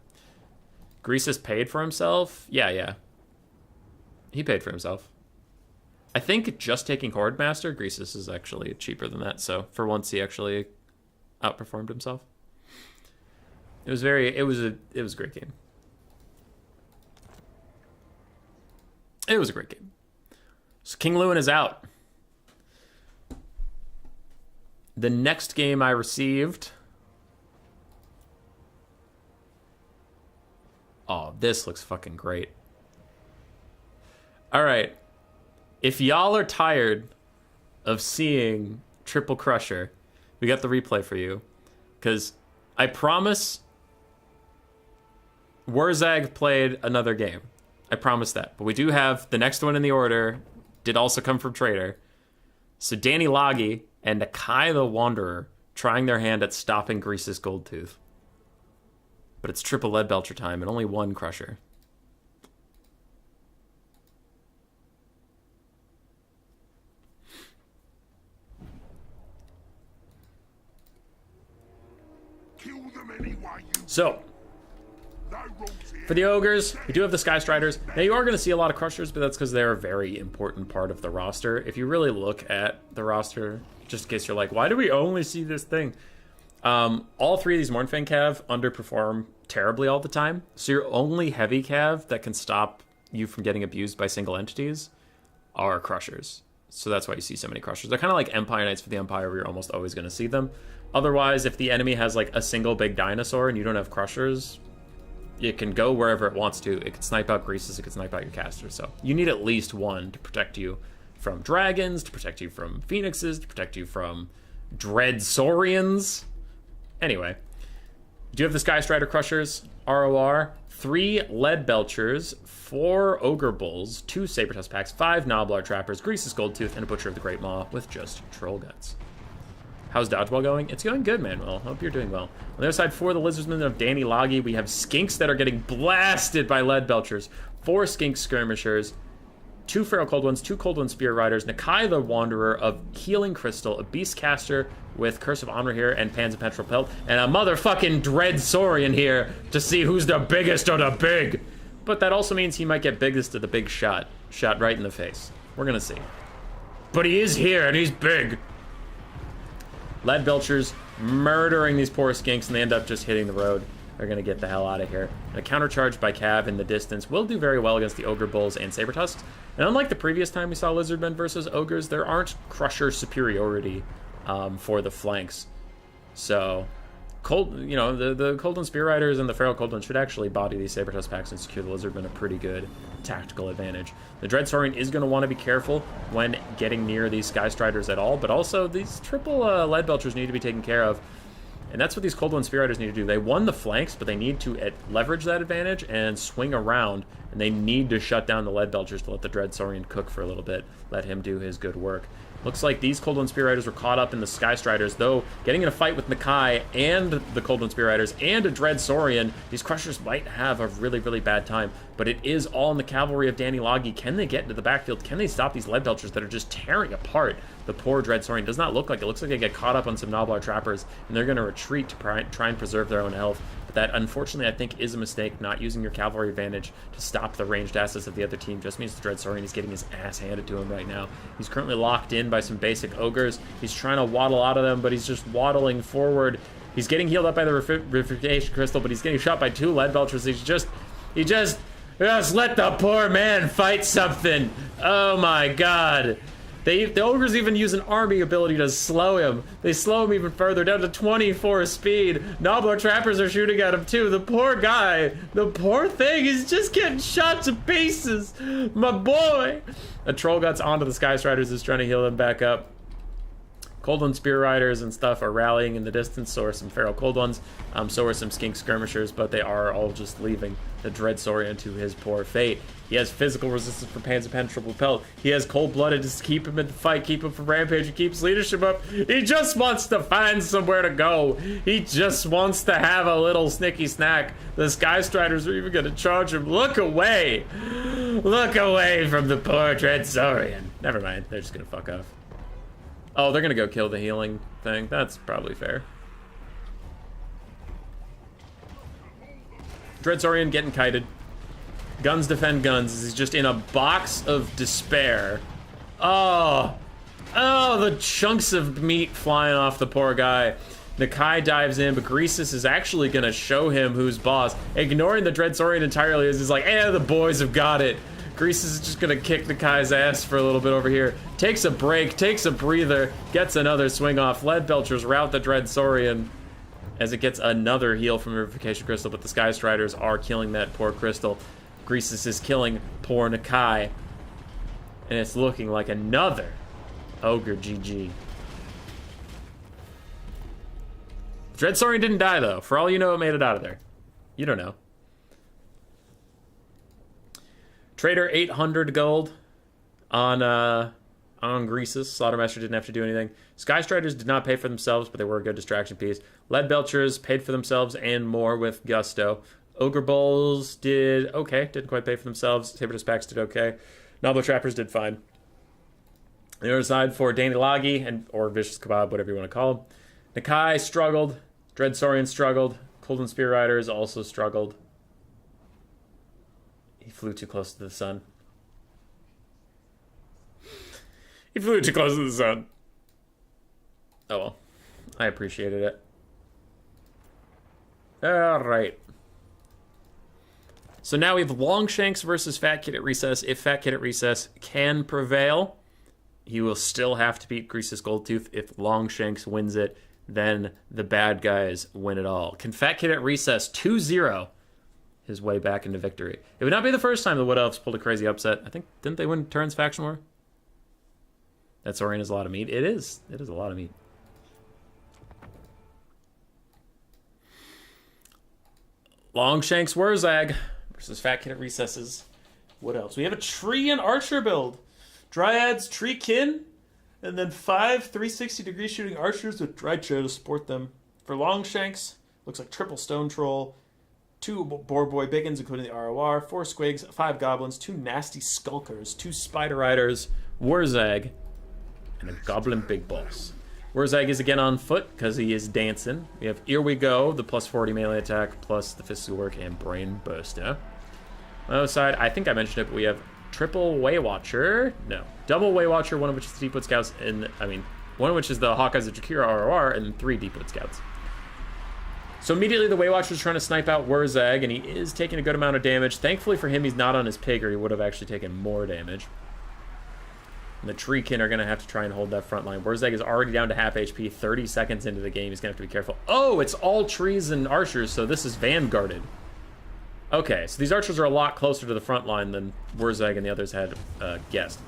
Greasus paid for himself? Yeah. He paid for himself. I think just taking Horde Master, Greasus is actually cheaper than that, so for once he actually outperformed himself. It was a great game. It was a great game. So King Lewin is out. The next game I received. Oh, this looks fucking great. All right. If y'all are tired of seeing Triple Crusher, we got the replay for you. Because I promise Wurzag played another game. I promise that. But we do have the next one in the order. Did also come from Trader. So Danny Loggy and Akai the Wanderer trying their hand at stopping Greasus Goldtooth. But it's triple Lead Belcher time and only one Crusher. So, for the Ogres, we do have the Sky Striders. Now, you are going to see a lot of Crushers, but that's because they're a very important part of the roster. If you really look at the roster, just in case you're like, why do we only see this thing? All three of these Mournfang Cav underperform terribly all the time. So your only heavy Cav that can stop you from getting abused by single entities are Crushers. So that's why you see so many Crushers. They're kind of like Empire Knights for the Empire, where you're almost always going to see them. Otherwise, if the enemy has like a single big dinosaur and you don't have Crushers, it can go wherever it wants to. It can snipe out Greasus, it can snipe out your casters. So you need at least one to protect you from dragons, to protect you from phoenixes, to protect you from dread saurians. Anyway, you do have the Sky Strider Crushers, ROR, 3 Lead Belchers, 4 Ogre Bulls, 2 Sabertusk packs, 5 Noblar Trappers, Greasus Goldtooth, and a Butcher of the Great Maw with just Troll Guts. How's Dodgeball going? It's going good, Manuel. Hope you're doing well. On the other side, for the Lizardmen of Danny Loggy, we have Skinks that are getting blasted by Lead Belchers, 4 Skink Skirmishers, 2 Feral Cold Ones, 2 Cold One Spear Riders, Nakai the Wanderer of Healing Crystal, a Beastcaster with Curse of Honor here, and Panzer Petrol Pelt, and a motherfucking Dread Saurian here to see who's the biggest of the big. But that also means he might get biggest of the big shot right in the face. We're gonna see. But he is here, and he's big. Lead Belchers murdering these poor Skinks, and they end up just hitting the road. They're going to get the hell out of here. A countercharge by Cav in the distance will do very well against the Ogre Bulls and Sabertusks. And unlike the previous time we saw Lizardmen versus Ogres, there aren't Crusher superiority for the flanks. So, the Cold One Spear Riders and the Feral Cold One should actually body these Sabertusk packs and secure the Lizardmen a pretty good tactical advantage. The Dread Saurian is going to want to be careful when getting near these Sky Striders at all, but also these triple Lead Belchers need to be taken care of. And that's what these Cold One Spear Riders need to do. They won the flanks, but they need to leverage that advantage and swing around and they need to shut down the Lead Belchers to let the Dreadsaurian cook for a little bit, let him do his good work. Looks like these Cold One Spear Riders were caught up in the Sky Striders, though getting in a fight with Nakai and the Cold One Spear Riders and a Dreadsaurian, these Crushers might have a really, really bad time. But it is all in the cavalry of Danny Loggy. Can they get into the backfield? Can they stop these Lead Belchers that are just tearing apart the poor Dreadsaurian? Does not look like it. Looks like they get caught up on some Noblar Trappers, and they're going to retreat to try and preserve their own health. But that, unfortunately, I think is a mistake. Not using your cavalry advantage to stop the ranged assets of the other team just means the Dreadsaurian is getting his ass handed to him right now. He's currently locked in by some basic Ogres. He's trying to waddle out of them, but he's just waddling forward. He's getting healed up by the Refutation Crystal, but he's getting shot by 2 Lead Belchers. He just let the poor man fight something. Oh my god. The Ogres even use an army ability to slow him. They slow him even further, down to 24 speed. Noblar Trappers are shooting at him too. The poor guy, the poor thing is just getting shot to pieces. My boy. A Troll Guts onto the Sky Striders is trying to heal them back up. Cold One Spear Riders and stuff are rallying in the distance, so are some Feral Cold Ones, so are some Skink Skirmishers, but they are all just leaving the Dreadsaurian to his poor fate. He has physical resistance for Panzer Penetrable Pelt. He has Cold-Blooded to keep him in the fight, keep him from Rampage, and keeps leadership up. He just wants to find somewhere to go. He just wants to have a little snicky snack. The Sky Striders are even going to charge him. Look away! Look away from the poor Dreadsaurian. Never mind, they're just going to fuck off. Oh, they're gonna go kill the healing thing. That's probably fair. Dreadsaurian getting kited. Guns defend guns. He's just in a box of despair. Oh, the chunks of meat flying off the poor guy. Nakai dives in, but Greasus is actually gonna show him who's boss. Ignoring the Dreadsaurian entirely as he's like, the boys have got it. Greasus is just gonna kick Nakai's ass for a little bit over here. Takes a break, takes a breather, gets another swing off. Lead Belchers rout the Dreadsaurian as it gets another heal from the Refutation Crystal, but the Sky Striders are killing that poor crystal. Greasus is killing poor Nakai. And it's looking like another Ogre GG. Dreadsaurian didn't die though. For all you know, it made it out of there. You don't know. Trader 800 gold on Greasus. Slaughtermaster didn't have to do anything. Sky Striders did not pay for themselves, but they were a good distraction piece. Lead Belchers paid for themselves and more with gusto. Ogre Bulls did okay. Didn't quite pay for themselves. Saber Packs did okay. Noblar Trappers did fine. On the other side for Danny Loggy, or Vicious Kebab, whatever you want to call him. Nakai struggled. Dreadsaurian struggled. Cold One Spear Riders also struggled. He flew too close to the sun. He flew too close to the sun. Oh well. I appreciated it. Alright. So now we have Longshanks versus Fat Kid at Recess. If Fat Kid at Recess can prevail, he will still have to beat Greasus Goldtooth. If Longshanks wins it, then the bad guys win it all. Can Fat Kid at Recess 2-0 his way back into victory? It would not be the first time the Wood Elves pulled a crazy upset. I think, didn't they win Turns Faction War? That Saurian is a lot of meat. It is. It is a lot of meat. Longshanks Wurzag versus Fat Kid at Recesses. What else? We have a tree and archer build. Dryads, tree kin, and then 5 360-degree shooting archers with Dry Chair to support them. For Longshanks, looks like triple Stone Troll, 2 Boar Boy Biggins, including the ROR, 4 Squigs, 5 Goblins, 2 Nasty Skulkers, 2 Spider Riders, Wurzag, and a Goblin Big Boss. Wurzag is again on foot because he is dancing. We have Here We Go, the plus 40 melee attack, plus the physical work and Brain Burster. On the other side, I think I mentioned it, but we have triple Waywatcher. No, double Waywatcher, one of which is the Deepwood Scouts, and one of which is the Hawkeyes of Jakira ROR, and 3 Deepwood Scouts. So immediately the Waywatcher is trying to snipe out Wurzag, and he is taking a good amount of damage. Thankfully for him, he's not on his pig, or he would have actually taken more damage. And the Treekin are going to have to try and hold that front line. Wurzag is already down to half HP, 30 seconds into the game. He's going to have to be careful. Oh, it's all trees and archers, so this is vanguarded. Okay, so these archers are a lot closer to the front line than Wurzag and the others had guessed.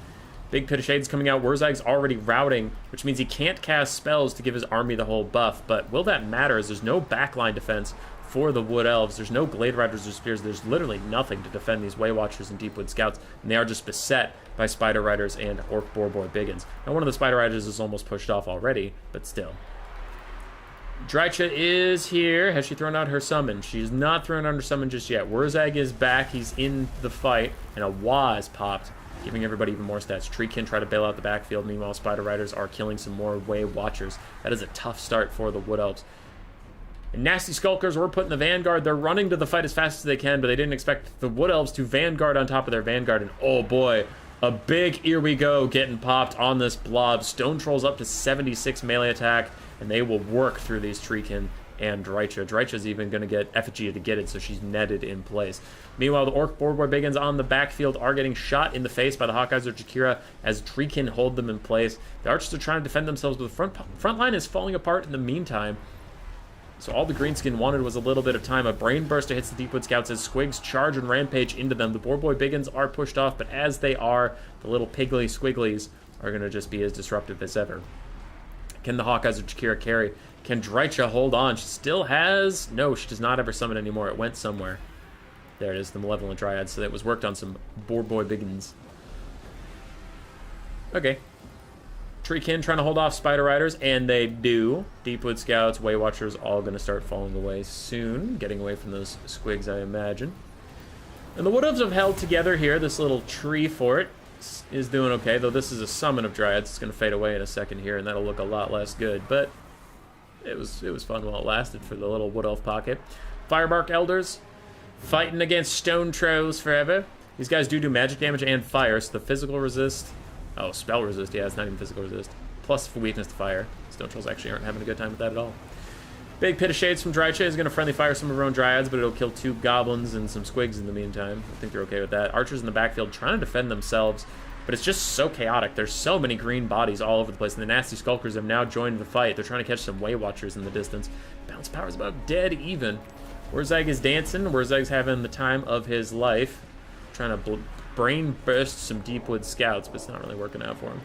Big Pit of Shades coming out. Wurzag's already routing, which means he can't cast spells to give his army the whole buff. But will that matter as there's no backline defense for the Wood Elves. There's no Glade Riders or Spears. There's literally nothing to defend these Way Watchers and Deepwood Scouts, and they are just beset by Spider Riders and Orc Boar Biggins. Now, one of the Spider Riders is almost pushed off already, but still. Drycha is here. Has she thrown out her summon? She's not thrown out her summon just yet. Wurzag is back. He's in the fight, and a Wah is popped, giving everybody even more stats. Treekin try to bail out the backfield. Meanwhile, Spider Riders are killing some more Way Watchers. That is a tough start for the Wood Elves. And Nasty Skulkers were put in the Vanguard. They're running to the fight as fast as they can, but they didn't expect the Wood Elves to Vanguard on top of their Vanguard. And oh boy, a big here we go getting popped on this blob. Stone Trolls up to 76 melee attack, and they will work through these Treekin and Drycha. Drycha's even going to get Effigy to get it, so she's netted in place. Meanwhile, the Orc Boar Biggins on the backfield are getting shot in the face by the Hawkeyes or Jakira as Treekin hold them in place. The Archers are trying to defend themselves, but the front line is falling apart in the meantime. So all the Greenskin wanted was a little bit of time. A Brain Burster hits the Deepwood Scouts as Squigs charge and rampage into them. The Boar Biggins are pushed off, but as they are, the little piggly squigglies are going to just be as disruptive as ever. Can the Hawkeyes or Jakira carry? Can Drycha hold on? She still has... No, she does not ever summon anymore. It went somewhere. There it is, the Malevolent Dryad. So that was worked on some Boar Biggins. Okay. Treekin trying to hold off Spider Riders, and they do. Deepwood Scouts, Way Watchers, all going to start falling away soon. Getting away from those squigs, I imagine. And the Wood Elves have held together here. This little tree fort is doing okay, though this is a summon of Dryads. It's going to fade away in a second here, and that'll look a lot less good. But it was fun while it lasted for the little Wood Elf pocket. Firebark Elders fighting against Stone Trolls forever. These guys do magic damage and fire, so the physical resist... Oh, spell resist. Yeah, it's not even physical resist. Plus for weakness to fire. Stone Trolls actually aren't having a good time with that at all. Big Pit of Shades from Drycha is going to friendly fire some of her own Dryads, but it'll kill 2 Goblins and some Squigs in the meantime. I think they're okay with that. Archers in the backfield trying to defend themselves, but it's just so chaotic. There's so many green bodies all over the place, and the Nasty Skulkers have now joined the fight. They're trying to catch some Way Watchers in the distance. Bounce Power's about dead even. Wurzag is dancing. Wurzag's having the time of his life. Trying to brain burst some Deepwood Scouts, but it's not really working out for him.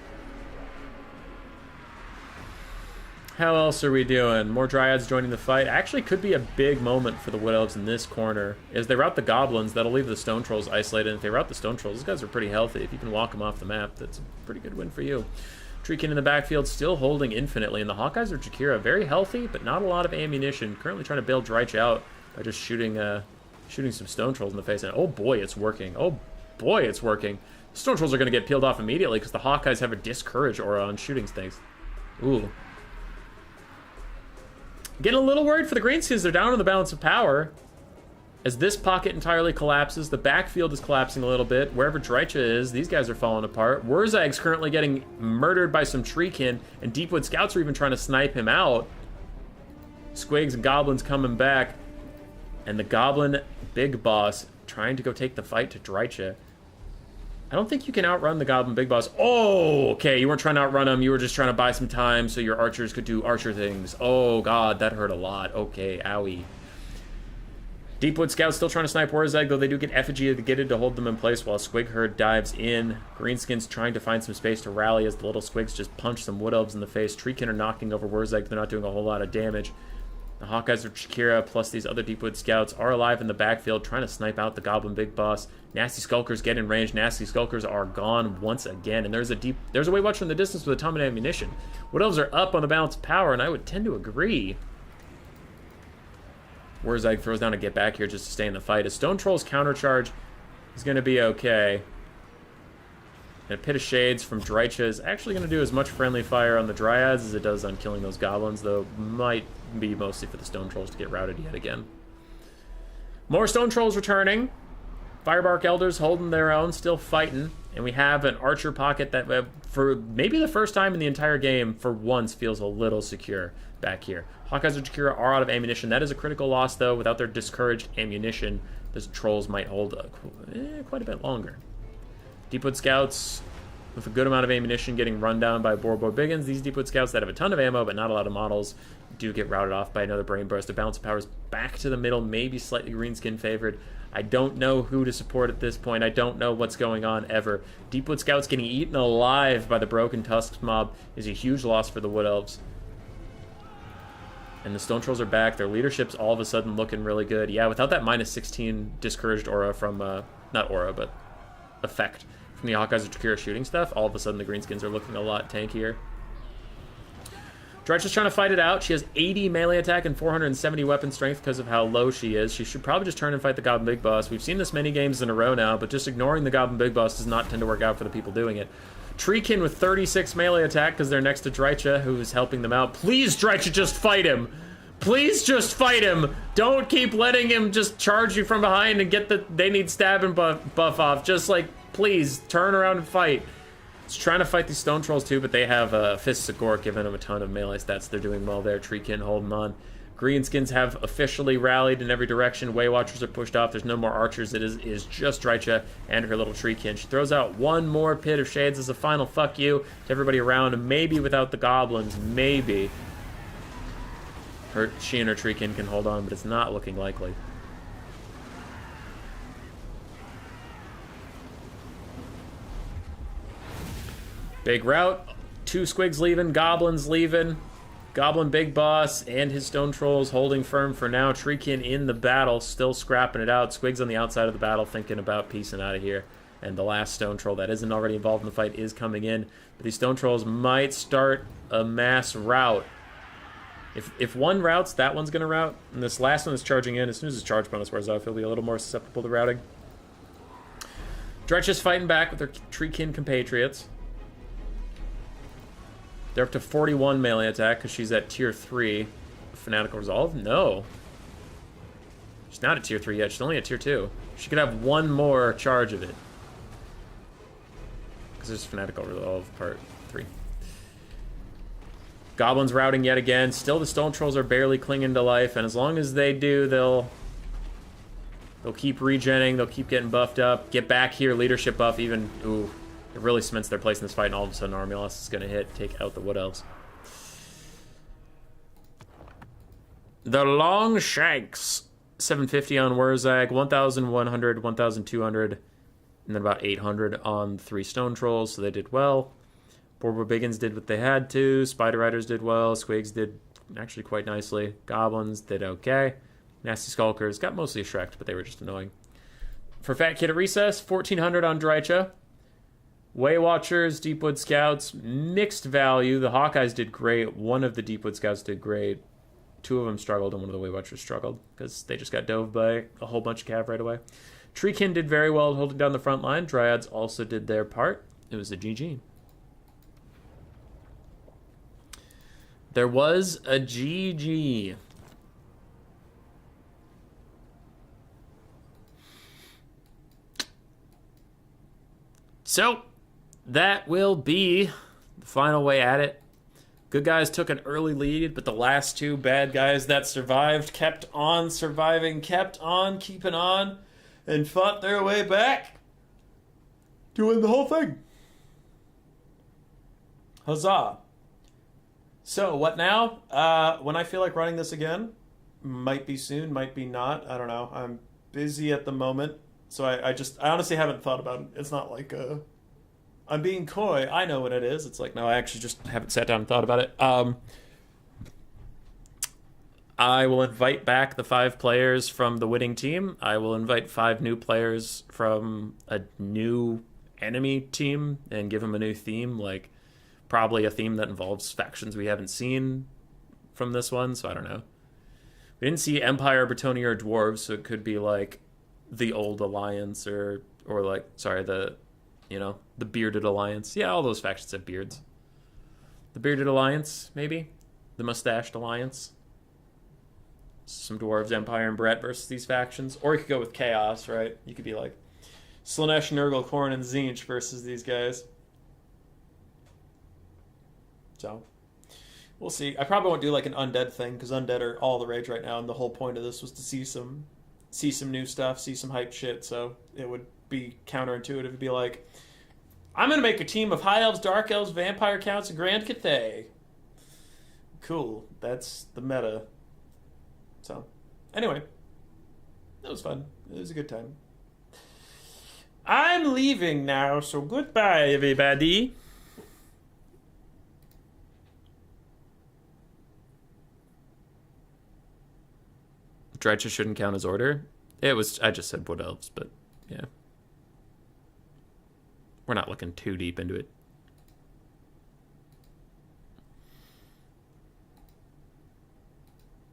How else are we doing? More Dryads joining the fight. Actually could be a big moment for the Wood Elves in this corner. As they rout the Goblins, that'll leave the Stone Trolls isolated. And if they rout the Stone Trolls, these guys are pretty healthy. If you can walk them off the map, that's a pretty good win for you. Treekin in the backfield, still holding infinitely. And the Hawkeyes or Jakira, very healthy, but not a lot of ammunition. Currently trying to bail Drycha out by just shooting some Stone Trolls in the face. And oh boy, it's working. Oh boy, it's working. Stone Trolls are going to get peeled off immediately because the Hawkeyes have a Discourage aura on shooting things. Ooh. Getting a little worried for the Greenskins. They're down on the balance of power. As this pocket entirely collapses, the backfield is collapsing a little bit. Wherever Drycha is, these guys are falling apart. Wurzag's currently getting murdered by some Treekin, and Deepwood Scouts are even trying to snipe him out. Squigs and Goblins coming back, and the Goblin Big Boss trying to go take the fight to Drycha. I don't think you can outrun the Goblin Big Boss. Oh, okay, you weren't trying to outrun him. You were just trying to buy some time so your archers could do archer things. Oh, God, that hurt a lot. Okay, owie. Deepwood Scouts still trying to snipe Wurzag, though they do get Effigy to get it to hold them in place while Squig Herd dives in. Greenskins trying to find some space to rally as the little Squigs just punch some Wood Elves in the face. Treekin are knocking over Wurzag. They're not doing a whole lot of damage. The Hawkeyes of Jakira plus these other Deepwood Scouts are alive in the backfield trying to snipe out the Goblin Big Boss. Nasty Skulkers get in range. Nasty Skulkers are gone once again. And there's a Way Watcher in the distance with a ton of ammunition. Wood Elves are up on the balance of power, and I would tend to agree. Wurzag throws down a get back here just to stay in the fight. A Stone Troll's countercharge is going to be okay. And a Pit of Shades from Drycha is actually going to do as much friendly fire on the Dryads as it does on killing those Goblins, though might be mostly for the Stone Trolls to get routed yet again. More Stone Trolls returning. Firebark Elders holding their own, still fighting. And we have an Archer pocket that, for maybe the first time in the entire game, for once feels a little secure back here. Hawkeyes of Jakira are out of ammunition. That is a critical loss, though. Without their discouraged ammunition, the Trolls might hold quite a bit longer. Deepwood Scouts with a good amount of ammunition getting run down by Boar Biggins. These Deepwood Scouts that have a ton of ammo but not a lot of models do get routed off by another Brain Burst. The balance of power is back to the middle, maybe slightly Greenskin favored. I don't know who to support at this point. I don't know what's going on ever. Deepwood Scouts getting eaten alive by the Broken Tusks mob is a huge loss for the Wood Elves. And the Stone Trolls are back. Their leadership's all of a sudden looking really good. Yeah, without that -16 discouraged aura from, not aura, but effect from the Hawkeyes or Takira shooting stuff, all of a sudden the Greenskins are looking a lot tankier. Drycha's trying to fight it out. She has 80 melee attack and 470 weapon strength because of how low she is. She should probably just turn and fight the Goblin Big Boss. We've seen this many games in a row now, but just ignoring the Goblin Big Boss does not tend to work out for the people doing it. Treekin with 36 melee attack because they're next to Drycha, who's helping them out. Please, Drycha, just fight him! Please just fight him! Don't keep letting him just charge you from behind and get the they need stab and buff off. Just, like, please, turn around and fight. He's trying to fight these Stone Trolls too, but they have Fists of Gork giving them a ton of melee stats. They're doing well there. Treekin holding on. Greenskins have officially rallied in every direction. Way Watchers are pushed off. There's no more archers. It is just Drycha and her little Treekin. She throws out one more Pit of Shades as a final fuck you to everybody around. Maybe without the goblins, maybe she and her Treekin can hold on, but it's not looking likely. Big rout. 2 squigs leaving. Goblins leaving. Goblin Big Boss and his Stone Trolls holding firm for now. Treekin in the battle, still scrapping it out. Squigs on the outside of the battle thinking about piecing out of here. And the last Stone Troll that isn't already involved in the fight is coming in. But these Stone Trolls might start a mass rout. If one routs, that one's going to rout. And this last one is charging in. As soon as his charge bonus wears off, he'll be a little more susceptible to routing. Drycha's fighting back with her Treekin compatriots. They're up to 41 melee attack because she's at tier 3. Fanatical Resolve? No. She's not at tier 3 yet. She's only at tier 2. She could have one more charge of it. Because there's Fanatical Resolve part 3. Goblins routing yet again. Still the Stone Trolls are barely clinging to life. And as long as they do, they'll keep regenning. They'll keep getting buffed up. Get back here. Leadership buff even... Ooh. It really cements their place in this fight, and all of a sudden Army Loss is going to hit, take out the Wood Elves. The Long Shanks. 750 on Wurzag, 1,100, 1,200, and then about 800 on 3 Stone Trolls, so they did well. Borbo Biggins did what they had to. Spider Riders did well. Squigs did actually quite nicely. Goblins did okay. Nasty Skulkers got mostly Shrek'd, but they were just annoying. For Fat Kid at Recess, 1,400 on Drycha. Way Watchers, Deepwood Scouts, mixed value. The Hawkeyes did great. One of the Deepwood Scouts did great. 2 of them struggled, and one of the Way Watchers struggled because they just got dove by a whole bunch of cav right away. Treekin did very well holding down the front line. Dryads also did their part. It was a GG. There was a GG. So... that will be the final way at it. Good guys took an early lead, but the last 2 bad guys that survived kept on surviving, kept on keeping on, and fought their way back to win the whole thing. Huzzah. So, what now? When I feel like running this again, might be soon, might be not, I don't know. I'm busy at the moment, so I honestly haven't thought about it. It's not like I'm being coy. I know what it is. It's like, no, I actually just haven't sat down and thought about it. I will invite back the 5 players from the winning team. I will invite 5 new players from a new enemy team and give them a new theme, like probably a theme that involves factions we haven't seen from this one, so I don't know. We didn't see Empire, Bretonnia, or Dwarves, so it could be like the Old Alliance or like, sorry, the Bearded Alliance. Yeah, all those factions have beards. The Bearded Alliance, maybe? The Mustached Alliance. Some Dwarves, Empire, and Brett versus these factions. Or you could go with Chaos, right? You could be like Slaanesh, Nurgle, Khorne, and Tzeentch versus these guys. So, we'll see. I probably won't do like an Undead thing, because Undead are all the rage right now, and the whole point of this was to see some new stuff, see some hype shit, so it would be counterintuitive to be like, I'm going to make a team of High Elves, Dark Elves, Vampire Counts, and Grand Cathay. Cool. That's the meta. So, anyway. That was fun. It was a good time. I'm leaving now, so goodbye, everybody. Dredge shouldn't count as order. I just said Wood Elves, but yeah. We're not looking too deep into it.